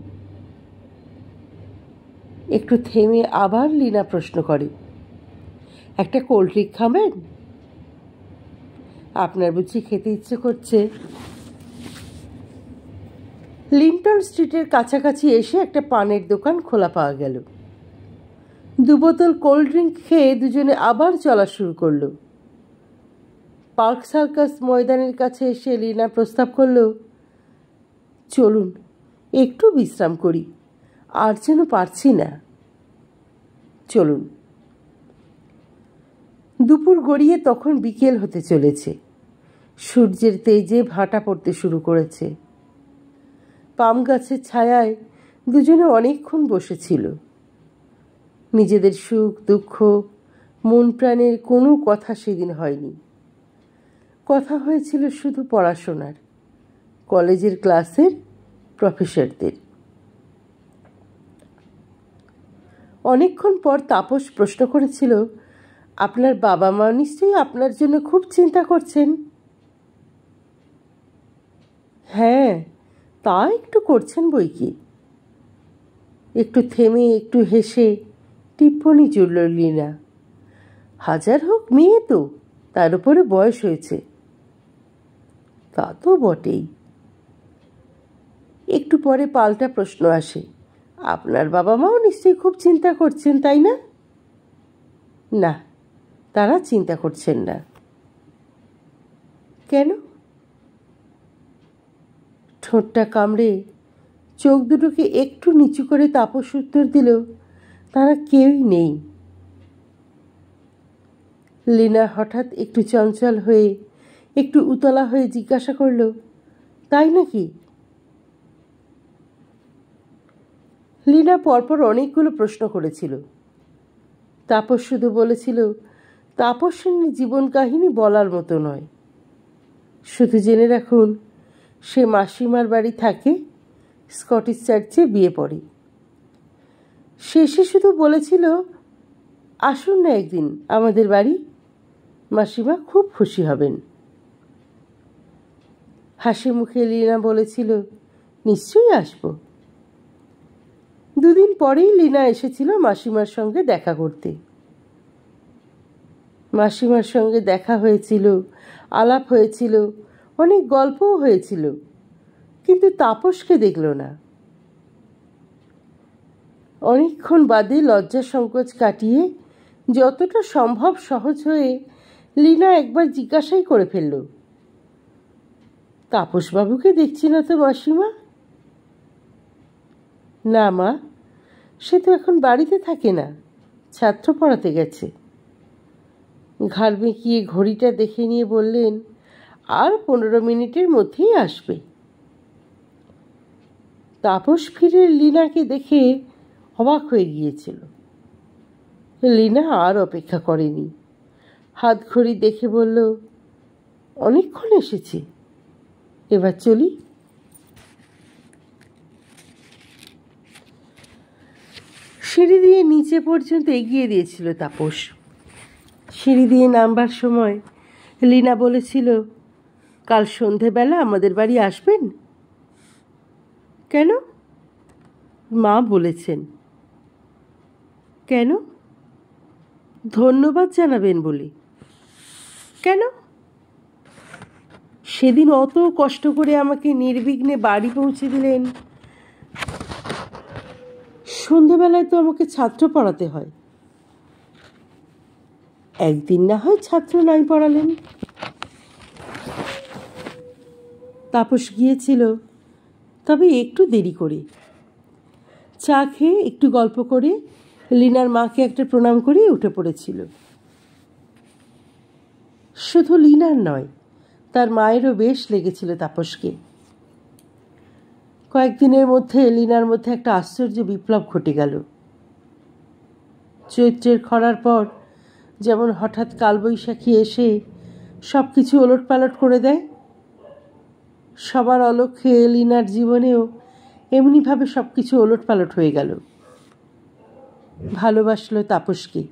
একটু থেমে আবার লীনা প্রশ্ন করে, একটা কোল্ড ড্রিঙ্ক খাবেন? আপনার বুঝি খেতে ইচ্ছে করছে? লিন্টন স্ট্রিটের কাছাকাছি এসে একটা পানের দোকান খোলা পাওয়া গেল। 2 বোতল কোল্ড ড্রিঙ্ক খেয়ে দুজনে আবার চলা শুরু করলো। পার্ক সার্কাস ময়দানের কাছে এসে লীনা প্রস্তাব করল, চলুন একটু বিশ্রাম করি, আর যেন পারছি না। চলুন। দুপুর গড়িয়ে তখন বিকেল হতে চলেছে। সূর্যের তেজে ভাটা পড়তে শুরু করেছে। পাম গাছের ছায়ায় দুজনে অনেকক্ষণ বসেছিল। নিজেদের সুখ দুঃখ মন প্রাণের কোনো কথা সেদিন হয়নি। কথা হয়েছিল শুধু পড়াশোনার, কলেজের ক্লাসের, প্রফেসরদের। অনেকক্ষণ পর তাপস প্রশ্ন করেছিল, আপনার বাবা মা নিশ্চয়ই আপনার জন্য খুব চিন্তা করছেন? হ্যাঁ, তা একটু করছেন বই কি। একটু থেমে একটু হেসে টিপ্পনি জুড়ল লীনা, হাজার হোক মেয়ে তো, তার উপরে বয়স হয়েছে। তা তো বটেই। একটু পরে পাল্টা প্রশ্ন আসে, আপনার বাবা মাও নিশ্চয়ই খুব চিন্তা করছেন, তাই না? না, তারা চিন্তা করছেন না। কেন? ঠোঁটটা কামড়ে চোখ দুটোকে একটু নিচু করে তাপস উত্তর দিল, তারা কেউই নেই। লীনা হঠাৎ একটু চঞ্চল হয়ে একটু উতলা হয়ে জিজ্ঞাসা করল, তাই নাকি? লীনা পরপর অনেকগুলো প্রশ্ন করেছিল। তাপস শুধু বলেছিল, তাপসিনীর জীবন কাহিনী বলার মতো নয়। শুধু জেনে রাখুন, সে মাসিমার বাড়ি থাকে, স্কটিশ চার্চে বিয়ে পড়ে। শেষে শুধু বলেছিল, আসুন না একদিন আমাদের বাড়ি, মাসিমা খুব খুশি হবেন। হাসি মুখে লীনা বলেছিল, নিশ্চয়ই আসবো। দুদিন পরেই লীনা এসেছিল মাসিমার সঙ্গে দেখা করতে। মাসিমার সঙ্গে দেখা হয়েছিল, আলাপ হয়েছিল, অনেক গল্পও হয়েছিল, কিন্তু তাপসকে দেখল না। অনেকক্ষণ বাদে লজ্জা সংকোচ কাটিয়ে যতটা সম্ভব সহজ হয়ে লীনা একবার জিজ্ঞাসাই করে ফেলল, তাপসবাবুকে দেখছি না তো মাসিমা? না মা, সে তো এখন বাড়িতে থাকে না, ছাত্র পড়াতে গেছে। ঘাড় বেঁকিয়ে ঘড়িটা দেখে নিয়ে বললেন, আর 15 মিনিটের মধ্যেই আসবে। তাপস ফিরে লীনাকে দেখে অবাক হয়ে গিয়েছিল। লীনা আর অপেক্ষা করেনি, হাত ঘড়ি দেখে বলল, অনেকক্ষণ এসেছি, এবার চলি। সিঁড়ি দিয়ে নিচে পর্যন্ত এগিয়ে দিয়েছিল তাপস। সিঁড়ি দিয়ে নামবার সময় লীনা বলেছিল, কাল সন্ধেবেলা আমাদের বাড়ি আসবেন? কেন? মা বলেছেন। কেন? ধন্যবাদ জানাবেন বলে। কেন? সেদিন অত কষ্ট করে আমাকে নির্বিঘ্নে বাড়ি পৌঁছে দিলেন, সন্ধেবেলায় তো আমাকে ছাত্র পড়াতে হয়। একদিন না হয় ছাত্র নাই পড়ালেন। তাপস গিয়েছিল, তবে একটু দেরি করে। চা খেয়ে একটু গল্প করে লীনার মাকে একটা প্রণাম করে উঠে পড়েছিল। শুধু লীনার নয়, তার মায়েরও বেশ লেগেছিল তাপসকে। কয়েকদিনের মধ্যে লীনার মধ্যে একটা আশ্চর্য বিপ্লব ঘটে গেল। চৈত্রের খরার পর যেমন হঠাৎ কালবৈশাখী এসে সব কিছু ওলটপালট করে দেয়, সবার অলক্ষ্যে লীনার জীবনেও এমনিভাবে সব কিছু ওলটপালট হয়ে গেল। ভালোবাসল তাপসকে।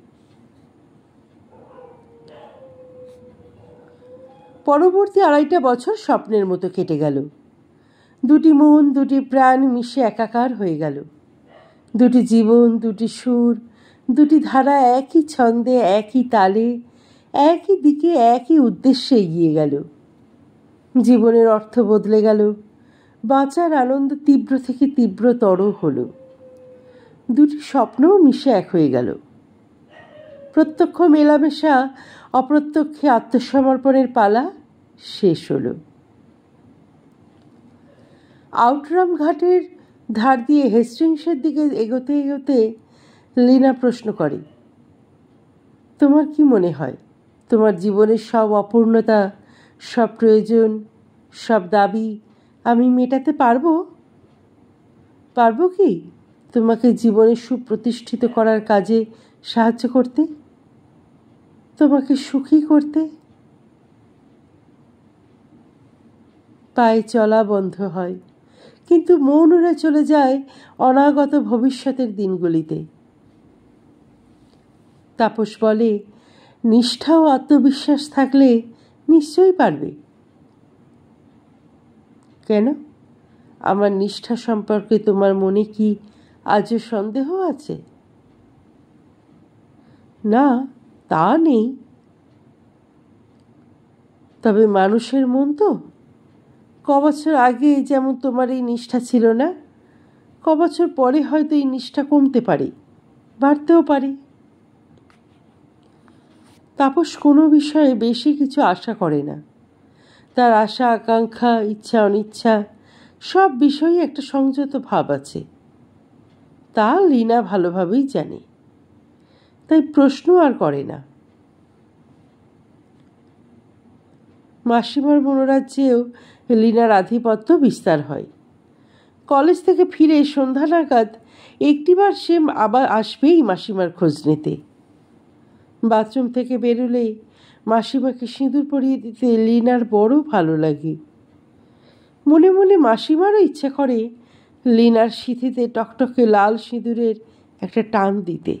পরবর্তী 2.5 বছর স্বপ্নের মতো কেটে গেল। দুটি মন, দুটি প্রাণ মিশে একাকার হয়ে গেল। দুটি জীবন, দুটি সুর, দুটি ধারা একই ছন্দে, একই তালে, একই দিকে, একই উদ্দেশ্যে এগিয়ে গেল। জীবনের অর্থ বদলে গেল, বাঁচার আনন্দ তীব্র থেকে তীব্রতর হলো। দুটি স্বপ্নও মিশে এক হয়ে গেল। প্রত্যক্ষ মেলামেশা, অপ্রত্যক্ষে আত্মসমর্পণের পালা শেষ হলো। আউটরাম ঘাটের ধার দিয়ে হেস্টিংসের দিকে এগোতে এগোতে লীনা প্রশ্ন করে, তোমার কি মনে হয়, তোমার জীবনের সব অপূর্ণতা, সব প্রয়োজন, সব দাবি আমি মেটাতে পারবো? পারবো কি তোমাকে জীবনে সুপ্রতিষ্ঠিত করার কাজে সাহায্য করতে, তোমাকে সুখী করতে? পায়ে চলা বন্ধ হয়, কিন্তু মন উড়ে চলে যায় অনাগত ভবিষ্যতের দিনগুলিতে। তাপস বলে, নিষ্ঠা ও আত্মবিশ্বাস থাকলে নিশ্চয়ই পারবে। কেন? আমার নিষ্ঠা সম্পর্কে তোমার মনে কি আজও সন্দেহ আছে? না, তা নেই। তবে মানুষের মন তো, কবছর আগে যেমন তোমার এই নিষ্ঠা ছিল না, কবছর পরে হয়তো এই নিষ্ঠা কমতে পারে, বাড়তেও পারে। তাপস কোনো বিষয়ে বেশি কিছু আশা করে না। তার আশা আকাঙ্ক্ষা, ইচ্ছা অনিচ্ছা সব বিষয়ে একটা সংযত ভাব আছে, তা লীনা ভালোভাবেই জানে, তাই প্রশ্ন আর করে না। মাসিমার মনোরাজ্যেও লীনার আধিপত্য বিস্তার হয়। কলেজ থেকে ফিরে সন্ধ্যা নাগাদ একটিবার সে আবার আসবেই মাসিমার খোঁজ নিতে। বাথরুম থেকে বেরোলেই মাসিমাকে সিঁদুর পরিয়ে দিতে লীনার বড় ভালো লাগে। মনে মনে মাসিমারও ইচ্ছে করে লীনার সিঁথিতে টকটকে লাল সিঁদুরের একটা টান দিতে,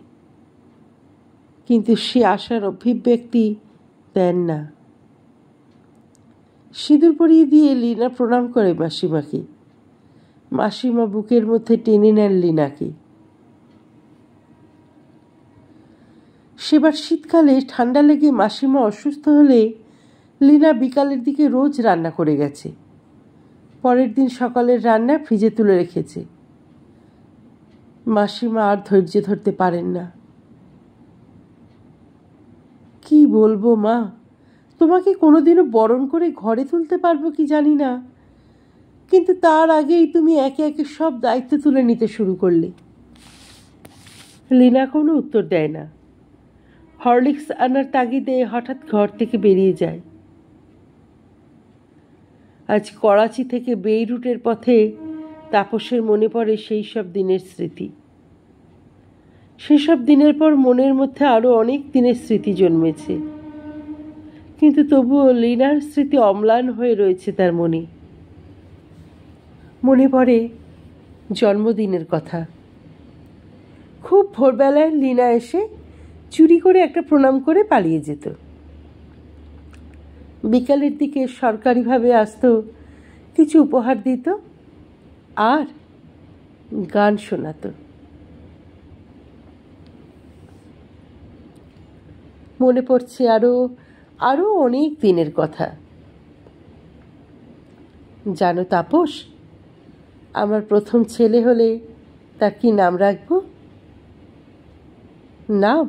কিন্তু সে আশার অভিব্যক্তি দেন না। সিঁদুর পরিয়ে দিয়ে লীনা প্রণাম করে মাসিমাকে। মাসিমা বুকের মধ্যে টেনে নেন লীনাকে। সেবার শীতকালে ঠান্ডা লেগে মাসিমা অসুস্থ হলে লীনা বিকালের দিকে রোজ রান্না করে গেছে। পরের দিন সকালের রান্না ফ্রিজে তুলে রেখেছে। মাসিমা আর ধৈর্য ধরতে পারেন না। কি বলবো মা, তোমাকে কোনোদিনও বরণ করে ঘরে তুলতে পারবো কি জানি না, কিন্তু তার আগেই তুমি একে একে সব দায়িত্ব তুলে নিতে শুরু করলে। লীনা কোনো উত্তর দেয় না। হরলিক্স আনার তাগিদে হঠাৎ ঘর থেকে বেরিয়ে যায়। আজ করাচি থেকে বেইরুটের পথে তাপসের মনে পড়ে সেই সব দিনের স্মৃতি। সেসব দিনের পর মনের মধ্যে আরো অনেক দিনের স্মৃতি জন্মেছে, কিন্তু তবুও লীনার স্মৃতি অম্লান হয়ে রয়েছে তার মনে। মনে পড়ে জন্মদিনের কথা। খুব ভোরবেলায় লীনা এসে চুরি করে একটা প্রণাম করে পালিয়ে যেত। বিকালের দিকে সরকারিভাবে আসতো, কিছু উপহার দিত আর গান শোনাতো। মনে পড়ছে আরো আরো অনেক দিনের কথা। জানো তাপস, আমার প্রথম ছেলে হলে তার কি নাম রাখবো? নাম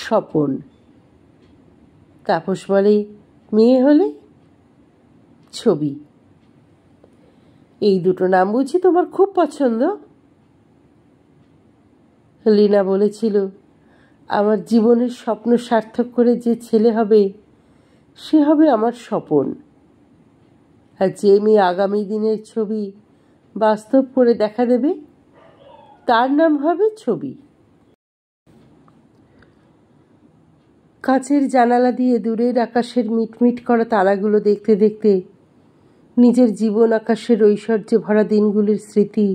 স্বপন। তাপস বলে, মেয়ে হলে? ছবি। এই দুটো নাম বুঝি তোমার খুব পছন্দ? লীনা বলেছিল, আমার জীবনের স্বপ্ন সার্থক করে যে ছেলে হবে সে হবে আমার স্বপন, আর যে মেয়ে আগামী দিনের ছবি বাস্তব করে দেখা দেবে তার নাম হবে ছবি। কাচের জানালা দিয়ে দূরের আকাশের মিটমিট করা তারাগুলো দেখতে দেখতে নিজের জীবন আকাশের ঐশ্বর্যে ভরা দিনগুলির স্মৃতি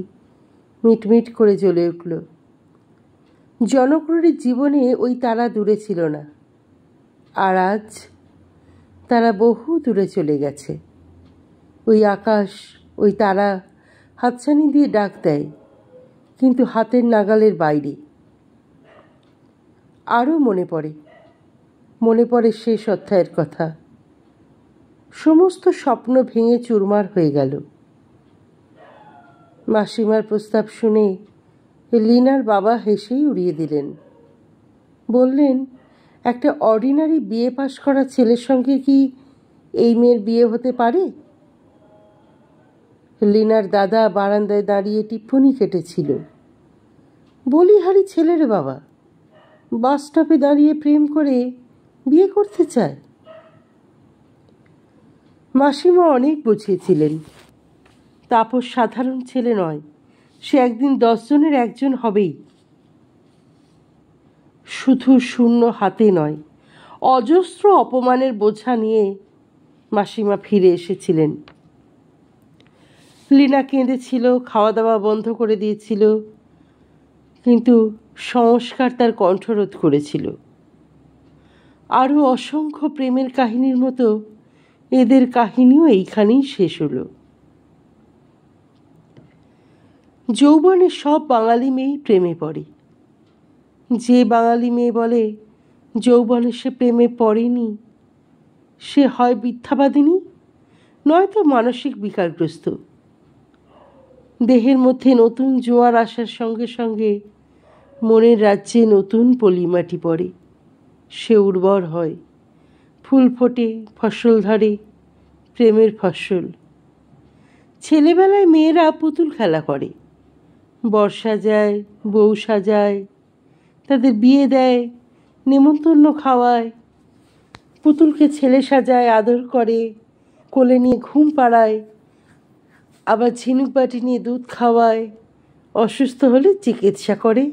মিটমিট করে জ্বলে উঠল। জনকুরীর জীবনে ওই তারা দূরে ছিল না, আর আজ তারা বহু দূরে চলে গেছে। ওই আকাশ, ওই তারা হাতছানি দিয়ে ডাক দেয়, কিন্তু হাতের নাগালের বাইরে। আরও মনে পড়ে শেষ অধ্যায়ের কথা। সমস্ত স্বপ্ন ভেঙে চুরমার হয়ে গেল। মাসিমার প্রস্তাব শুনে লীনার বাবা হেসেই উড়িয়ে দিলেন। বললেন, একটা অর্ডিনারি বিএ পাশ করা ছেলের সঙ্গে কি এই মেয়ের বিয়ে হতে পারে? লীনার দাদা বারান্দায় দাঁড়িয়ে টিপ্পনি কেটেছিল, বলিহারি ছেলের বাবা বাস স্টপে দাঁড়িয়ে প্রেম করে বিয়ে করতে চায়। মাসিমা অনেক বুঝিয়েছিলেন, তাপস সাধারণ ছেলে নয়, সে একদিন 10 জনের একজন হবেই। শুধু শূন্য হাতে নয়, অজস্র অপমানের বোঝা নিয়ে মাসিমা ফিরে এসেছিলেন। লীনা কেঁদেছিল, খাওয়া দাওয়া বন্ধ করে দিয়েছিল, কিন্তু সংস্কার তার কণ্ঠরোধ করেছিল। আরও অসংখ্য প্রেমের কাহিনীর মতো এদের কাহিনীও এইখানেই শেষ হলো। যৌবনে সব বাঙালি মেয়েই প্রেমে পড়ে। যে বাঙালি মেয়ে বলে যৌবনে সে প্রেমে পড়েনি, সে হয় মিথ্যাবাদিনী, নয়তো মানসিক বিকারগ্রস্ত। দেহের মধ্যে নতুন জোয়ার আসার সঙ্গে সঙ্গে মনের রাজ্যে নতুন পলিমাটি পড়ে, সে উর্বর হয়, ফুল ফোটে, ফসল ধরে, প্রেমের ফসল। ছেলেবেলায় মেয়েরা পুতুল খেলা করে, বর সাজায়, বউ সাজায়, তাদের বিয়ে দেয়, নেমন্তন্ন খাওয়ায়, পুতুলকে ছেলে সাজায়, আদর করে, কোলে নিয়ে ঘুম পাড়ায়, আবার ঝিনুক বাটি নিয়ে দুধ খাওয়ায়, অসুস্থ হলে চিকিৎসা করে,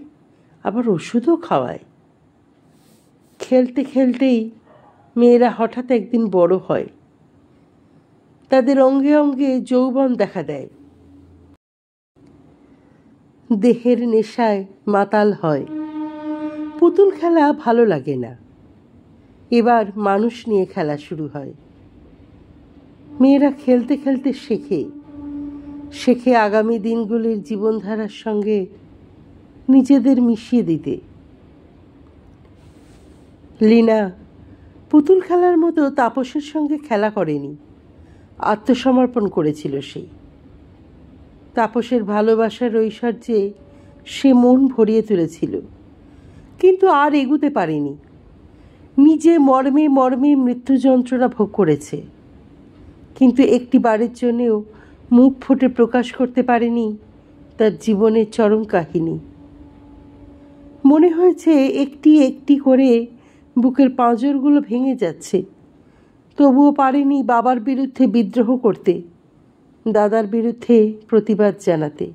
আবার ওষুধও খাওয়ায়। খেলতে খেলতেই মেয়েরা হঠাৎ একদিন বড় হয়, তাদের অঙ্গে অঙ্গে যৌবন দেখা দেয়, দেহের নেশায় মাতাল হয়। পুতুল খেলা ভালো লাগে না, এবার মানুষ নিয়ে খেলা শুরু হয়। মেয়েরা খেলতে খেলতে শেখে আগামী দিনগুলির জীবনধারার সঙ্গে নিজেদের মিশিয়ে দিতে। লীনা পুতুল খেলার মতো তাপসের সঙ্গে খেলা করেনি, আত্মসমর্পণ করেছিল সেই। তাপসের ভালোবাসার ঐশ্বর্যে সে মন ভরিয়ে তুলেছিল, কিন্তু আর এগুতে পারেনি। নিজে মর্মে মর্মে মৃত্যু যন্ত্রণা ভোগ করেছে, কিন্তু একটি বারের জন্যেও মুখ ফুটে প্রকাশ করতে পারেনি তার জীবনের চরম কাহিনী। মনে হয়েছে একটি একটি করে বুকের পাঁজরগুলো ভেঙে যাচ্ছে, তবুও পারেনি বাবার বিরুদ্ধে বিদ্রোহ করতে, দাদার বিরুদ্ধে প্রতিবাদ জানাতে।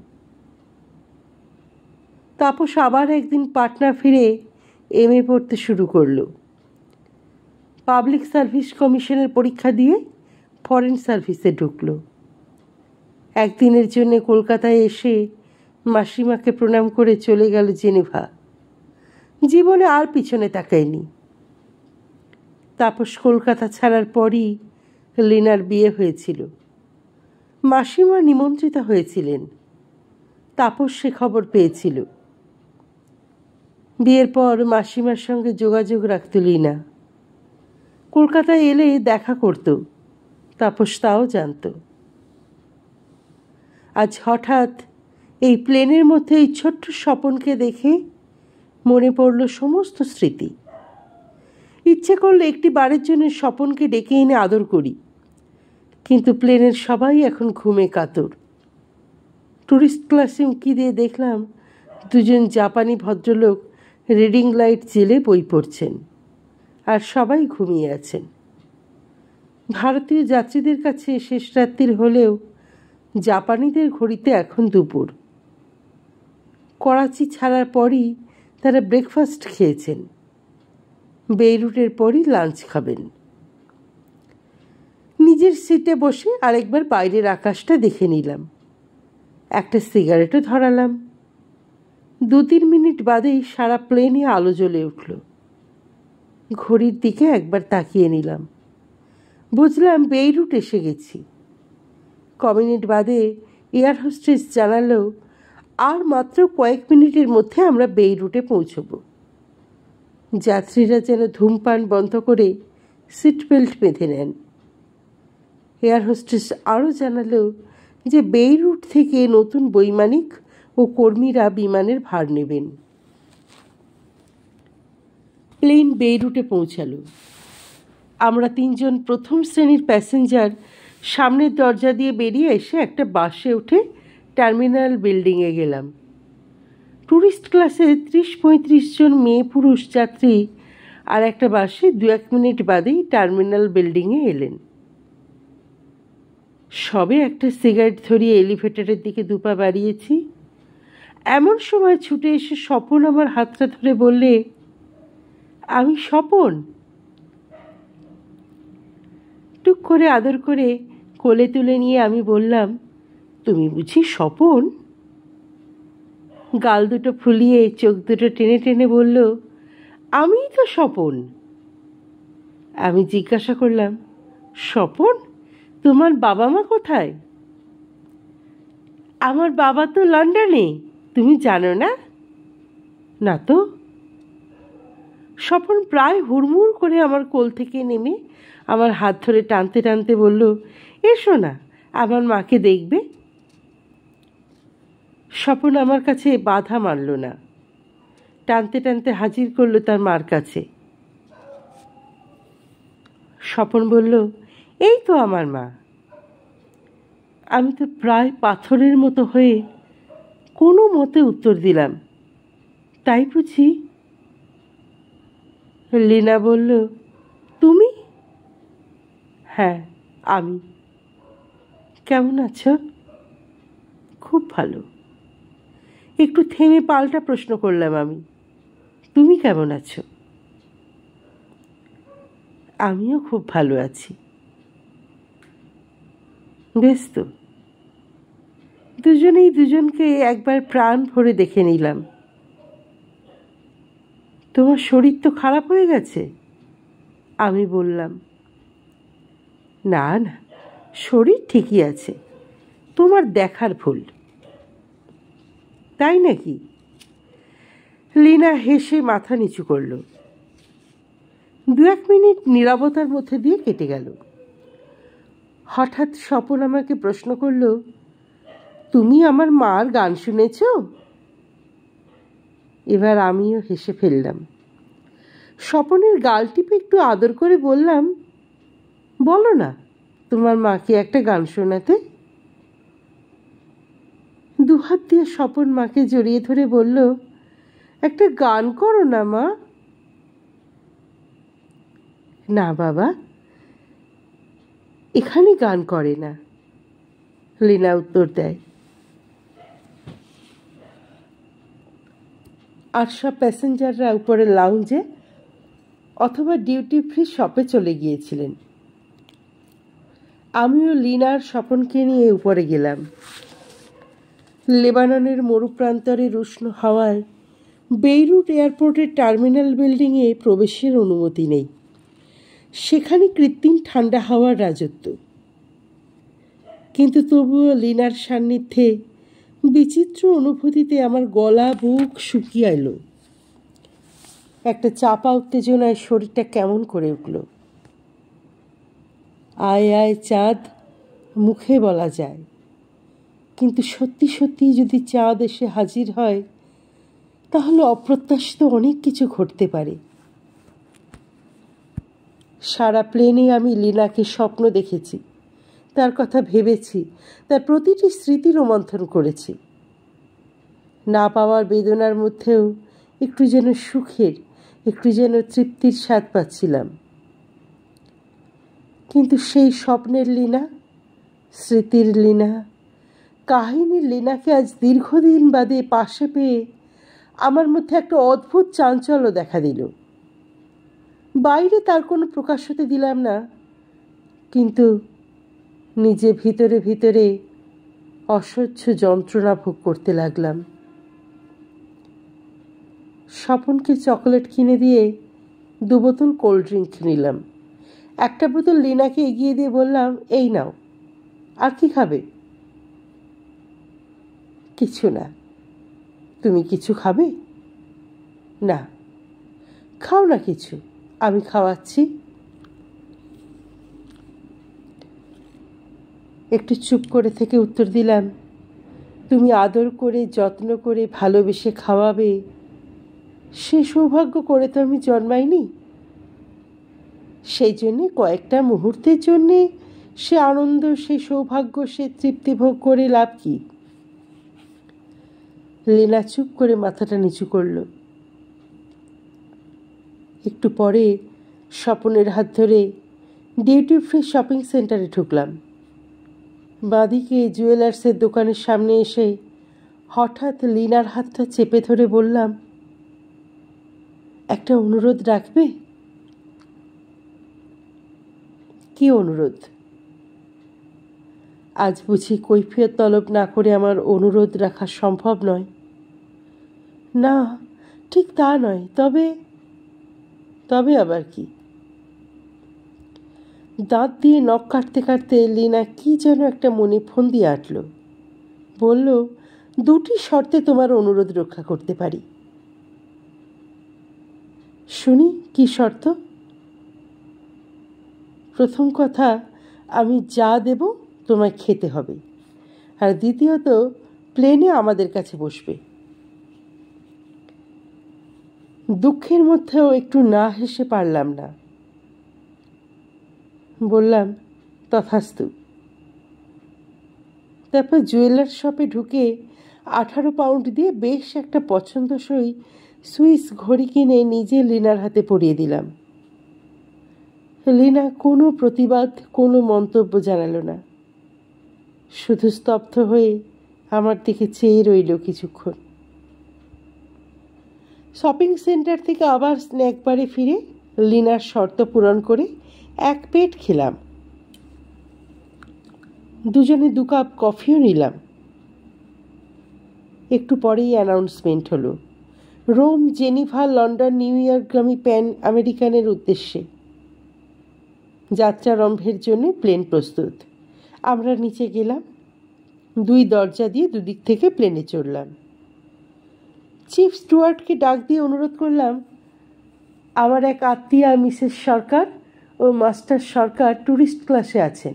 তাপস আবার একদিন পাটনা ফিরে MA পড়তে শুরু করলো। পাবলিক সার্ভিস কমিশনের পরীক্ষা দিয়ে ফরেন সার্ভিসে ঢুকলো। একদিনের জন্য কলকাতায় এসে মাসিমাকে প্রণাম করে চলে গেল জেনেভা। জীবনে আর পিছনে তাকায়নি। তাপস কলকাতা ছাড়ার পরই লীনার বিয়ে হয়েছিল। মাসিমা নিমন্ত্রিতা হয়েছিলেন, তাপস সে খবর পেয়েছিল। বিয়ের পর মাসিমার সঙ্গে যোগাযোগ রাখত লীনা। কলকাতায় এলে দেখা করত, তাপস তাও জানত। আজ হঠাৎ এই প্লেনের মধ্যে এই ছোট্ট স্বপনকে দেখে মনে পড়ল সমস্ত স্মৃতি। ইচ্ছে করলে একটি বারের জন্য স্বপনকে ডেকে এনে আদর করি, কিন্তু প্লেনের সবাই এখন ঘুমে কাতর। টুরিস্ট ক্লাসে উঁকি দিয়ে দেখলাম দুজন জাপানি ভদ্রলোক রিডিং লাইট জেলে বই পড়ছেন, আর সবাই ঘুমিয়ে আছেন। ভারতীয় যাত্রীদের কাছে শেষ রাত্রির হলেও জাপানিদের ঘড়িতে এখন দুপুর। করাচি ছাড়ার পরই তারা ব্রেকফাস্ট খেয়েছেন, বেইরুটের পরই লাঞ্চ খাবেন। নিজের সিটে বসে আরেকবার বাইরের আকাশটা দেখে নিলাম, একটা সিগারেটও ধরালাম। 2-3 মিনিট বাদেই সারা প্লেনে আলো জ্বলে উঠল। ঘড়ির দিকে একবার তাকিয়ে নিলাম, বুঝলাম বেইরুট এসে গেছি। মিনিট বাদে এয়ার হোস্টেস জানালো আর মাত্র কয়েক মিনিটের মধ্যে আমরা বেইরুটে পৌঁছব। যাত্রীরা যেন ধূমপান বন্ধ করে সিট বেল্ট বেঁধে নেন। এয়ার হোস্টেস আরও জানালো যে বেইরুট থেকে নতুন বৈমানিক ও কর্মীরা বিমানের ভার নেবেন। প্লেন বেইরুটে পৌঁছালো। আমরা 3 জন প্রথম শ্রেণীর প্যাসেঞ্জার সামনের দরজা দিয়ে বেরিয়ে এসে একটা বাসে উঠে টার্মিনাল বিল্ডিংয়ে গেলাম। ট্যুরিস্ট ক্লাসে 30-35 জন মেয়ে পুরুষ যাত্রী আর একটা বাসে 2-1 মিনিট বাদেই টার্মিনাল বিল্ডিংয়ে এলেন। সবে একটা সিগারেট ধরিয়ে এলিভেটরের দিকে দুপা বাড়িয়েছি, এমন সময় ছুটে এসে স্বপন আমার হাতটা ধরে বললে, আমি স্বপন। টুক করে আদর করে কোলে তুলে নিয়ে আমি বললাম, তুমি বুঝি স্বপন? গাল দুটো ফুলিয়ে চোখ দুটো টেনে টেনে বলল, আমিই তো স্বপন। আমি জিজ্ঞাসা করলাম, স্বপন, তোমার বাবা মা কোথায়? আমার বাবা তো লন্ডনে, তুমি জানো না? না তো। স্বপন প্রায় হুড়মুড় করে আমার কোল থেকে নেমে আমার হাত ধরে টানতে টানতে বলল, এসো না, আমার মাকে দেখবে। স্বপন আমার কাছে বাধা মানল না, টানতে টানতে হাজির করলো তার মার কাছে। স্বপন বলল, এই তো আমার মা। আমি তো প্রায় পাথরের মতো হয়ে কোনো মতে উত্তর দিলাম, তাই বুঝি? লীনা বলল, তুমি? হ্যাঁ, আমি। কেমন আছো? খুব ভালো। একটু থেমে পাল্টা প্রশ্ন করলাম আমি, তুমি কেমন আছো? আমিও খুব ভালো আছি। বেশ তো। দুজনেই দুজনকে একবার প্রাণ ভরে দেখে নিলাম। তোমার শরীর তো খারাপ হয়ে গেছে? আমি বললাম, না না, শরীর ঠিকই আছে, তোমার দেখার ভুল। তাই নাকি? লীনা হেসে মাথা নিচু করল। 2-1 মিনিট নীরবতার মধ্যে দিয়ে কেটে গেল। হঠাৎ স্বপন আমাকে প্রশ্ন করল, তুমি আমার মার গান শুনেছ? এবার আমিও হেসে ফেললাম। স্বপনের গাল টিপে একটু আদর করে বললাম, বলো না তোমার মাকে একটা গান শোনাতে। দুহাত দিয়ে স্বপন মাকে জড়িয়ে ধরে বলল, একটা গান করো না মা। না বাবা, এখানে গান করে না, লীনা উত্তর দেয়। আর সব প্যাসেঞ্জাররা উপরে লাউঞ্জে অথবা ডিউটি ফ্রি শপে চলে গিয়েছিলেন। আমিও লীনার স্বপনকে নিয়ে উপরে গেলাম। লেবাননের মরুপ্রান্তরের উষ্ণ হাওয়ায় বেইরুট এয়ারপোর্টের টার্মিনাল বিল্ডিংয়ে প্রবেশের অনুমতি নেই। সেখানে কৃত্রিম ঠান্ডা হাওয়ার রাজত্ব। কিন্তু তবুও লীনার সান্নিধ্যে বিচিত্র অনুভূতিতে আমার গলা বুক শুকিয়ে এলো। একটা চাপা উত্তেজনায় শরীরটা কেমন করে উঠল। আয় আয় চাঁদ মুখে বলা যায়, কিন্তু সত্যি সত্যি যদি চাঁদ এসে হাজির হয় তাহলে অপ্রত্যাশিত অনেক কিছু ঘটতে পারে। সারা প্লেনে আমি লীনাকে স্বপ্ন দেখেছি, তার কথা ভেবেছি, তার প্রতিটি স্মৃতি রোমন্থন করেছি। না পাওয়ার বেদনার মধ্যেও একটু যেন সুখের, একটু যেন তৃপ্তির স্বাদ পাচ্ছিলাম। কিন্তু সেই স্বপ্নের লীনা, স্মৃতির লীনা, কাহিনীর লীনাকে আজ দীর্ঘদিন বাদে পাশে পেয়ে আমার মধ্যে একটা অদ্ভুত চাঞ্চল্য দেখা দিল। বাইরে তার কোনো প্রকাশ হতে দিলাম না, কিন্তু নিজে ভিতরে ভিতরে অসহ্য যন্ত্রণা ভোগ করতে লাগলাম। স্বপনকে চকোলেট কিনে দিয়ে 2 বোতল কোল্ড ড্রিঙ্ক নিলাম। একটা বোতল লীনাকে এগিয়ে দিয়ে বললাম, এই নাও, আর কি খাবে? কিছু না। তুমি কিছু খাবে? না। খাও না কিছু, আমি খাওয়াচ্ছি। একটু চুপ করে থেকে উত্তর দিলাম, তুমি আদর করে যত্ন করে ভালোবেসে খাওয়াবে, সে সৌভাগ্য করে তো আমি জন্মাইনি। সেই জন্যে কয়েকটা মুহূর্তের জন্যে সে আনন্দ, সে সৌভাগ্য, সে তৃপ্তি ভোগ করে লাভ কি? লীনা চুপ করে মাথাটা নিচু করল। একটু পরে স্বপনের হাত ধরে ডিউটি ফ্রি শপিং সেন্টারে ঢুকলাম। বাঁদিকে জুয়েলার্সের দোকানের সামনে এসে হঠাৎ লীনার হাতটা চেপে ধরে বললাম, একটা অনুরোধ রাখবে? কি অনুরোধ? আজ বুঝি কৈফিয়ত তলব না করে আমার অনুরোধ রাখা সম্ভব নয়? না, ঠিক তা নয়, তবে তবে আবার কি? দাঁত দিয়ে নখ কাটতে কাটতে লীনা কি যেন একটা মনে ফন্দি আঁটল। বলল, 2টি শর্তে তোমার অনুরোধ রক্ষা করতে পারি। শুনি, কি শর্ত? প্রথম কথা, আমি যা দেব তোমায় খেতে হবে, আর দ্বিতীয়ত, প্লেনে আমাদের কাছে বসবে। দুঃখের মধ্যেও একটু না হেসে পারলাম না। বললাম, তথাস্তু। তারপর জুয়েলার শপে ঢুকে 18 পাউন্ড দিয়ে বেশ একটা পছন্দসই সুইস ঘড়ি কিনে নিজে লীনার হাতে পরিয়ে দিলাম। লীনা কোনো প্রতিবাদ, কোনো মন্তব্য জানালো না, শুধু স্তব্ধ হয়ে আমার দিকে চেয়ে রইল কিছুক্ষণ। শপিং সেন্টার থেকে আবার স্ন্যাক বারে ফিরে লীনার শর্ত পূরণ করে 1 পেট খেলাম। দুজনে 2 কাপ কফিও নিলাম। একটু পরেই অ্যানাউন্সমেন্ট হলো, রোম, জেনিভা, লন্ডন, নিউ ইয়র্কগামী প্যান আমেরিকানের উদ্দেশ্যে। যাত্রারম্ভের জন্য প্লেন প্রস্তুত। আমরা নিচে গেলাম। 2 দরজা দিয়ে দুদিক থেকে প্লেনে চড়লাম। চিফ স্টুয়ার্টকে ডাক দিয়ে অনুরোধ করলাম, আমার এক আত্মীয়া মিসেস সরকার ও মাস্টার সরকার ট্যুরিস্ট ক্লাসে আছেন,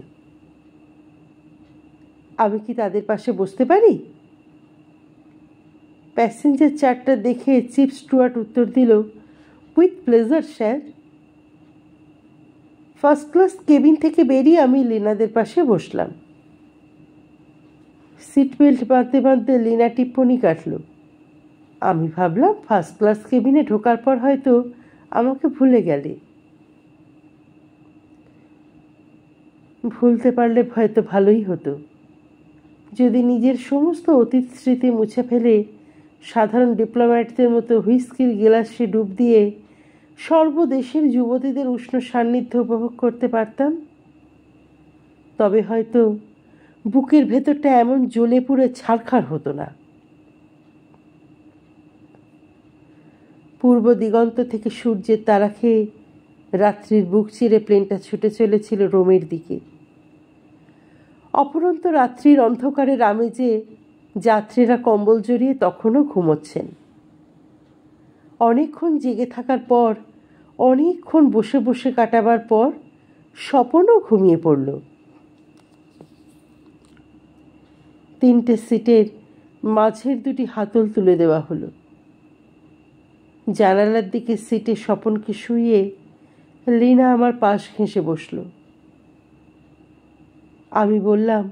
আমি কি তাদের পাশে বসতে পারি? প্যাসেঞ্জার চার্টটা দেখে চিফ স্টুয়ার্ট উত্তর দিল, with pleasure sir. First class cabin থেকে বেরিয়ে আমি লিনাদের পাশে বসলাম। সিট বেল্ট বাঁধতে বাঁধতে লিনা টিপ্পনি কাটল। আমি ভাবলাম ফার্স্ট ক্লাস কেবিনে ঢোকার পর হয়তো আমাকে ভুলে গেলে। ভুলতে পারলে হয়তো ভালোই হতো। যদি নিজের সমস্ত অতীত স্মৃতি মুছে ফেলে সাধারণ ডিপ্লোম্যাটদের মতো হুইস্কির গিলাসে ডুব দিয়ে সর্বদেশের যুবতীদের উষ্ণ সান্নিধ্য উপভোগ করতে পারতাম, তবে হয়তো বুকের ভেতরটা এমন জ্বলে পুড়ে ছারখার হতো না। পূর্ব দিগন্ত থেকে সূর্যের তারা খেয়ে রাত্রির বুক চিরে প্লেনটা ছুটে চলেছিল রোমের দিকে। অপরন্ত রাত্রির অন্ধকারের আমেজে যাত্রীরা কম্বল জড়িয়ে তখনও ঘুমোচ্ছেন। অনেকক্ষণ জেগে থাকার পর, অনেকক্ষণ বসে বসে কাটাবার পর স্বপনও ঘুমিয়ে পড়ল। 3টে সিটের মাঝের 2টি হাতল তুলে দেওয়া হলো। জানালার দিকে সিটে স্বপনকে শুইয়ে লীনা আমার পাশ ঘেঁষে বসল। আমি বললাম,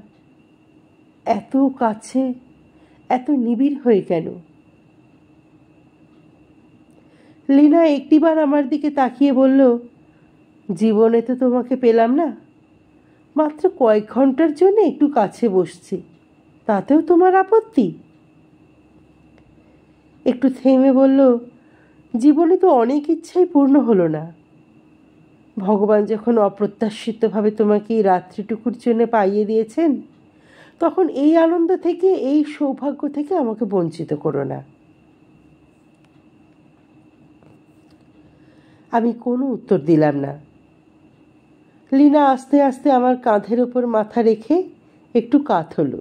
এত কাছে, এত নিবিড় হয়ে কেন? লীনা একটিবার আমার দিকে তাকিয়ে বলল, জীবনে তো তোমাকে পেলাম না, মাত্র কয়েক ঘন্টার জন্য একটু কাছে বসছি, তাতেও তোমার আপত্তি? একটু থেমে বলল, জীবনে তো অনেক ইচ্ছাই পূর্ণ হলো না। ভগবান যখন অপ্রত্যাশিতভাবে তোমাকে এই রাত্রিটুকুর জন্য পাইয়ে দিয়েছেন, তখন এই আনন্দ থেকে, এই সৌভাগ্য থেকে আমাকে বঞ্চিত করো না। আমি কোনো উত্তর দিলাম না। লীনা আস্তে আস্তে আমার কাঁধের ওপর মাথা রেখে একটু কাত হলো।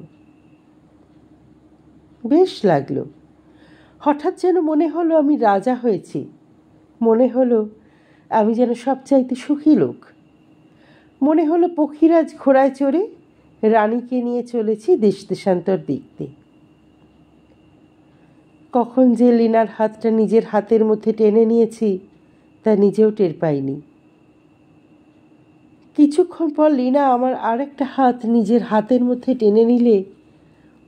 বেশ লাগলো। হঠাৎ যেন মনে হলো আমি রাজা হয়েছি। মনে হলো আমি যেন সবচাইতে সুখী লোক। মনে হলো পক্ষীরাজ ঘোড়ায় চড়ে রানীকে নিয়ে চলেছি দেশ দেশান্তর দেখতে। কখন যে লীনার হাতটা নিজের হাতের মধ্যে টেনে নিয়েছি তা নিজেও টের পাইনি। কিছুক্ষণ পর লীনা আমার আর একটা হাত নিজের হাতের মধ্যে টেনে নিলে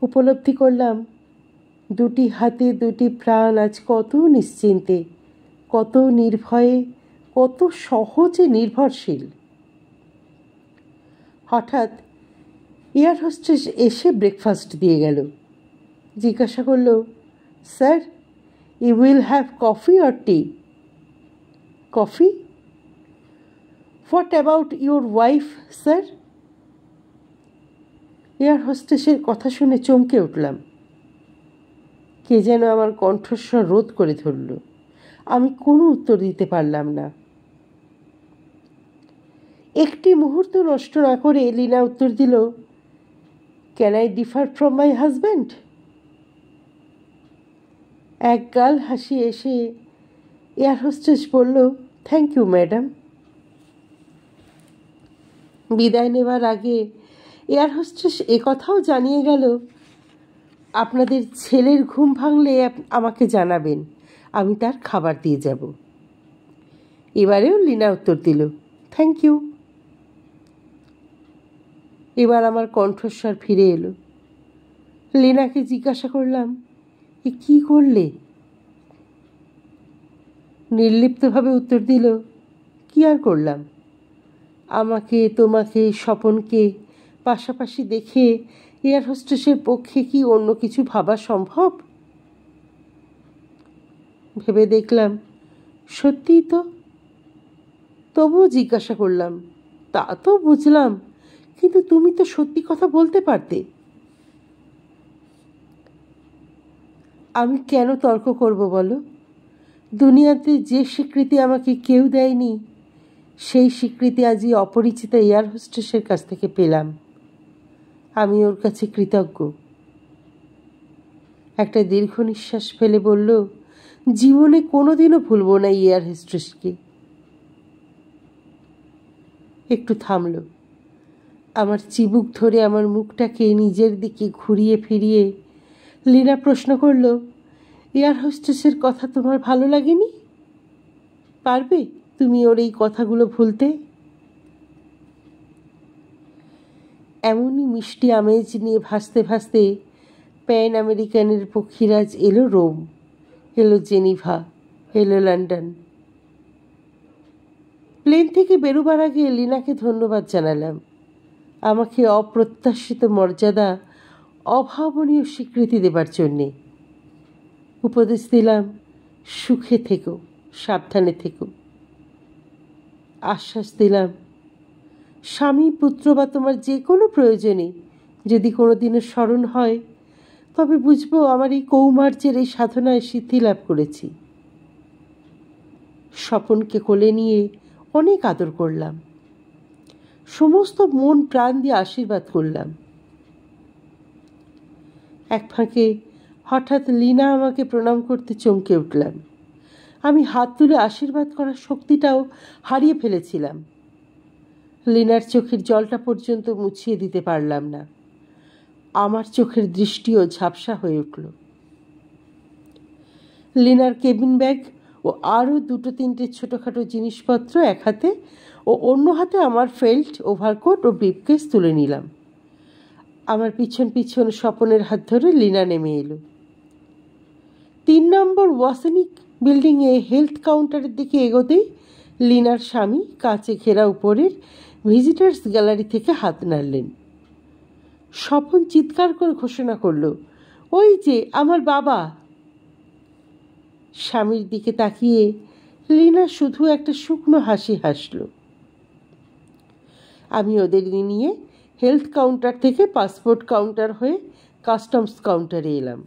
উপলব্ধি করলাম 2টি হাতে 2টি প্রাণ আজ কত নিশ্চিন্তে, কত নির্ভয়ে, কত সহজে নির্ভরশীল। হঠাৎ এয়ার হোস্টেস এসে ব্রেকফাস্ট দিয়ে গেল। জিজ্ঞাসা করল, sir, you will have coffee or tea? Coffee? What about your wife, sir? Air হোস্টেসের কথা শুনে চমকে উঠলাম। কে যেন আমার কণ্ঠস্বর রোধ করে ধরল। আমি কোনো উত্তর দিতে পারলাম না। একটি মুহূর্ত নষ্ট না করে লীনা উত্তর দিল, can I differ from my husband? এক গাল হাসি এসে এয়ার হোস্টেস বলল, থ্যাংক ইউ ম্যাডাম। বিদায় নেবার আগে এয়ার হোস্টেস একথাও জানিয়ে গেল, আপনাদের ছেলের ঘুম ভাঙলে আমাকে জানাবেন, আমি তার খাবার দিয়ে যাব। এবারেও লীনা উত্তর দিল, থ্যাংক ইউ। এবার আমার কণ্ঠস্বর ফিরে এলো। লীনাকে জিজ্ঞাসা করলাম, এ কী করলে? নির্লিপ্তভাবে উত্তর দিল, কি আর করলাম? আমাকে, তোমাকে, স্বপনকে পাশাপাশি দেখে এয়ার হোস্টেসের পক্ষে কি অন্য কিছু ভাবা সম্ভব? ভেবে দেখলাম সত্যিই তো। তবুও জিজ্ঞাসা করলাম, তা তো বুঝলাম, কিন্তু তুমি তো সত্যি কথা বলতে পারতে। আমি কেন তর্ক করব বলো? দুনিয়াতে যে স্বীকৃতি আমাকে কেউ দেয়নি, সেই স্বীকৃতি আজই অপরিচিতা এয়ার হোস্টেসের কাছ থেকে পেলাম। আমি ওর কাছে কৃতজ্ঞ। একটা দীর্ঘ নিঃশ্বাস ফেলে বলল, জীবনে কোনোদিনও ভুলব না এয়ার হোস্টেসকে। একটু থামল। আমার চিবুক ধরে আমার মুখটাকে নিজের দিকে ঘুরিয়ে ফিরিয়ে লীনা প্রশ্ন করল, এয়ার হোস্টেসের কথা তোমার ভালো লাগেনি? পারবে তুমি ওর এই কথাগুলো ভুলতে? এমনই মিষ্টি আমেজ নিয়ে ভাসতে ভাসতে প্যান আমেরিকানের পক্ষীরাজ এলো রোম, এলো জেনিভা, এলো লন্ডন। প্লেন থেকে বেরোবার আগে লীনাকে ধন্যবাদ জানালাম। আমাকে অপ্রত্যাশিত মর্যাদা, অভাবনীয় স্বীকৃতি দেবার জন্যে। উপদেশ দিলাম, সুখে থেকো, সাবধানে থেকো। আশ্বাস দিলাম, স্বামী পুত্র বা তোমার যে কোনো প্রয়োজনে যদি কোনো দিনও স্মরণ হয়, তবে বুঝবো আমার এই কৌমার্যের এই সাধনায় সিদ্ধি লাভ করেছি। স্বপনকে কোলে নিয়ে অনেক আদর করলাম, সমস্ত মন প্রাণ দিয়ে আশীর্বাদ করলাম। এক ফাঁকে হঠাৎ লীনা আমাকে প্রণাম করতে চমকে উঠলাম। আমি হাত তুলে আশীর্বাদ করার শক্তিটাও হারিয়ে ফেলেছিলাম। লীনার চোখের জলটা পর্যন্ত মুছিয়ে দিতে পারলাম না। আমার চোখের দৃষ্টিও ঝাপসা হয়ে উঠল। লীনার কেবিন ব্যাগ ও আরও 2-3টে ছোটোখাটো জিনিসপত্র এক হাতে ও অন্য হাতে আমার ফেল্ট ওভারকোট ও ব্রিফকেস তুলে নিলাম। আমার পিছন পিছন স্বপনের হাত ধরে লীনা নেমে এলো। 3 নম্বর ওয়াসনিক বিল্ডিংয়ে হেলথ কাউন্টারের দিকে এগোতেই লীনার স্বামী কাঁচে ঘেরা উপরের ভিজিটার্স গ্যালারি থেকে হাত নাড়লেন। স্বপন চিৎকার করে ঘোষণা করল, ওই যে আমার বাবা। স্বামীর দিকে তাকিয়ে লীনা শুধু একটা শুকনো হাসি হাসল। আমি ওদের নিয়ে হেলথ কাউন্টার থেকে পাসপোর্ট কাউন্টার হয়ে কাস্টমস কাউন্টারে এলাম।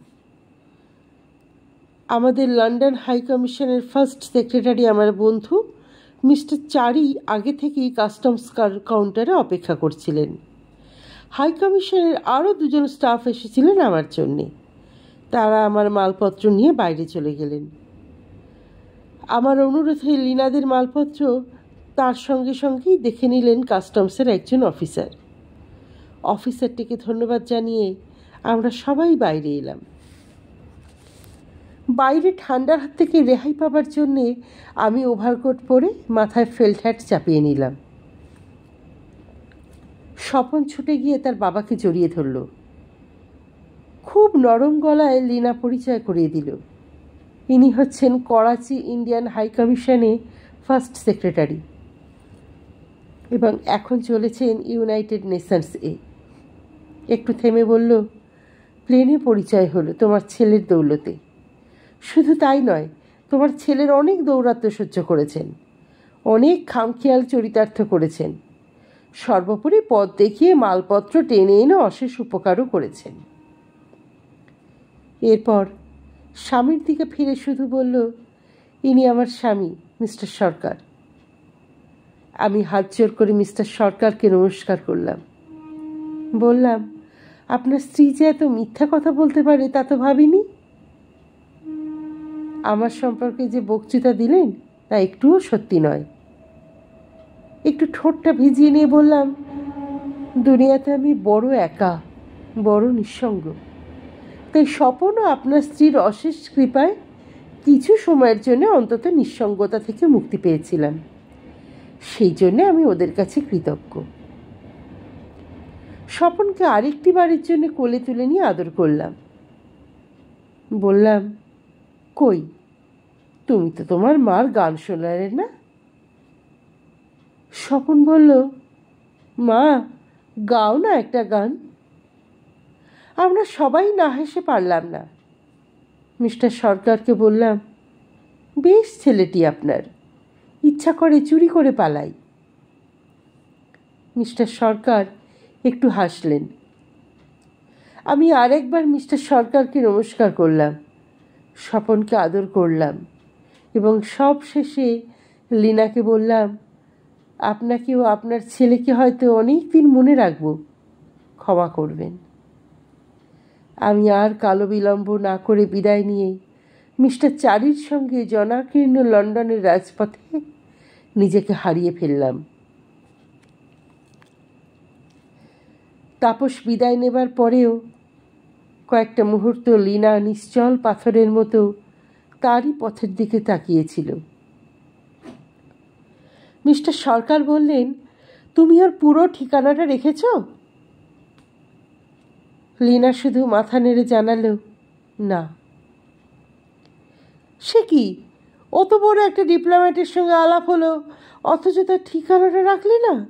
আমাদের লন্ডন হাই কমিশনের ফার্স্ট সেক্রেটারি আমার বন্ধু মিস্টার চারি আগে থেকেই কাস্টমস কাউন্টারে অপেক্ষা করছিলেন। হাই কমিশনের আরও 2জন স্টাফ এসেছিলেন আমার জন্যে। তারা আমার মালপত্র নিয়ে বাইরে চলে গেলেন। আমার অনুরোধে লীনাদের মালপত্র তার সঙ্গে সঙ্গেই দেখে নিলেন কাস্টমসের একজন অফিসার। অফিসারটিকে ধন্যবাদ জানিয়ে আমরা সবাই বাইরে এলাম। বাইরে ঠান্ডার হাত থেকে রেহাই পাবার জন্যে আমি ওভারকোট পরে মাথায় ফেল্ট হ্যাট চাপিয়ে নিলাম। স্বপন ছুটে গিয়ে তার বাবাকে জড়িয়ে ধরল। খুব নরম গলায় লীনা পরিচয় করিয়ে দিল, ইনি হচ্ছেন করাচি ইন্ডিয়ান হাই কমিশনে ফার্স্ট সেক্রেটারি এবং এখন চলেছেন ইউনাইটেড নেশনস এ। একটু থেমে বলল, প্লেনে পরিচয় হলো তোমার ছেলের দৌলতে। শুধু তাই নয়, তোমার ছেলের অনেক দৌরাত্ম্য সহ্য করেছেন, অনেক খামখেয়াল চরিতার্থ করেছেন, সর্বোপরি পথ দেখিয়ে মালপত্র টেনে এনে অশেষ উপকারও করেছেন। এরপর স্বামীর দিকে ফিরে শুধু বলল, ইনি আমার স্বামী মিস্টার সরকার। আমি হাত জোর করে মিস্টার সরকারকে নমস্কার করলাম। বললাম, আপনার স্ত্রী যে এত মিথ্যা কথা বলতে পারে তা তো ভাবিনি। আমার সম্পর্কে যে বক্তৃতা দিলেন তা একটুও সত্যি নয়। একটু ঠোঁটটা ভিজিয়ে নিয়ে বললাম, দুনিয়াতে আমি বড় একা, বড় নিঃসঙ্গ। তাই স্বপনও আপনার স্ত্রীর অশেষ কৃপায় কিছু সময়ের জন্য অন্তত নিঃসঙ্গতা থেকে মুক্তি পেয়েছিলাম। সেই জন্যে আমি ওদের কাছে কৃতজ্ঞ। স্বপনকে আরেকটি বারের জন্য কোলে তুলে নিয়ে আদর করলাম। বললাম, কই, তুমি তো তোমার মার গান শোনালে না? স্বপন বলল, মা গাও না একটা গান। আমরা সবাই না হেসে পারলাম না। মিস্টার সরকারকে বললাম, বেশ ছেলেটি আপনার, ইচ্ছা করে চুরি করে পালাই। মিস্টার সরকার একটু হাসলেন। আমি আরেকবার মিস্টার সরকারকে নমস্কার করলাম, স্বপনকে আদর করলাম এবং সব শেষে লীনাকে বললাম, আপনাকেও আপনার ছেলেকে হয়তো অনেক দিন মনে রাখব, ক্ষমা করবেন। আমি আর কালো বিলম্ব না করে বিদায় নিয়ে মিস্টার চারির সঙ্গে জনাকীর্ণ লন্ডনের রাজপথে নিজেকে হারিয়ে ফেললাম। তাপস বিদায় নেবার পরেও কয়েকটা মুহূর্ত লীনা নিশ্চল পাথরের মতো তারই পথের দিকে তাকিয়েছিল। মিস্টার সরকার বললেন, তুমি ওর পুরো ঠিকানাটা রেখেছ? লীনা শুধু মাথা নেড়ে জানালো, না। সে কি, অত বড় একটা ডিপ্লোম্যাটের সঙ্গে আলাপ হলো, অথচ তার ঠিকানাটা রাখলে না?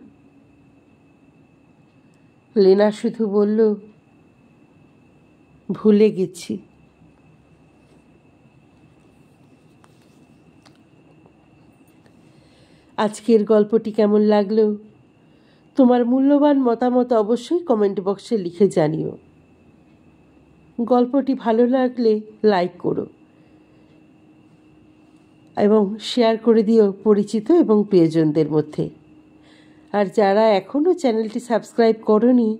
লীনা শুধু বলল, ভুলে গেছি। আজকের গল্পটি কেমন লাগলো? তোমার মূল্যবান মতামত অবশ্যই কমেন্ট বক্সে লিখে জানিও। গল্পটি ভালো লাগলে লাইক করো এবং শেয়ার করে দিও পরিচিত এবং প্রিয়জনদের মধ্যে। আর যারা এখনও চ্যানেলটি সাবস্ক্রাইব করোনি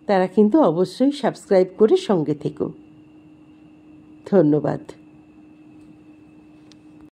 তারা কিন্তু অবশ্যই সাবস্ক্রাইব করে সঙ্গে থেকো। ধন্যবাদ।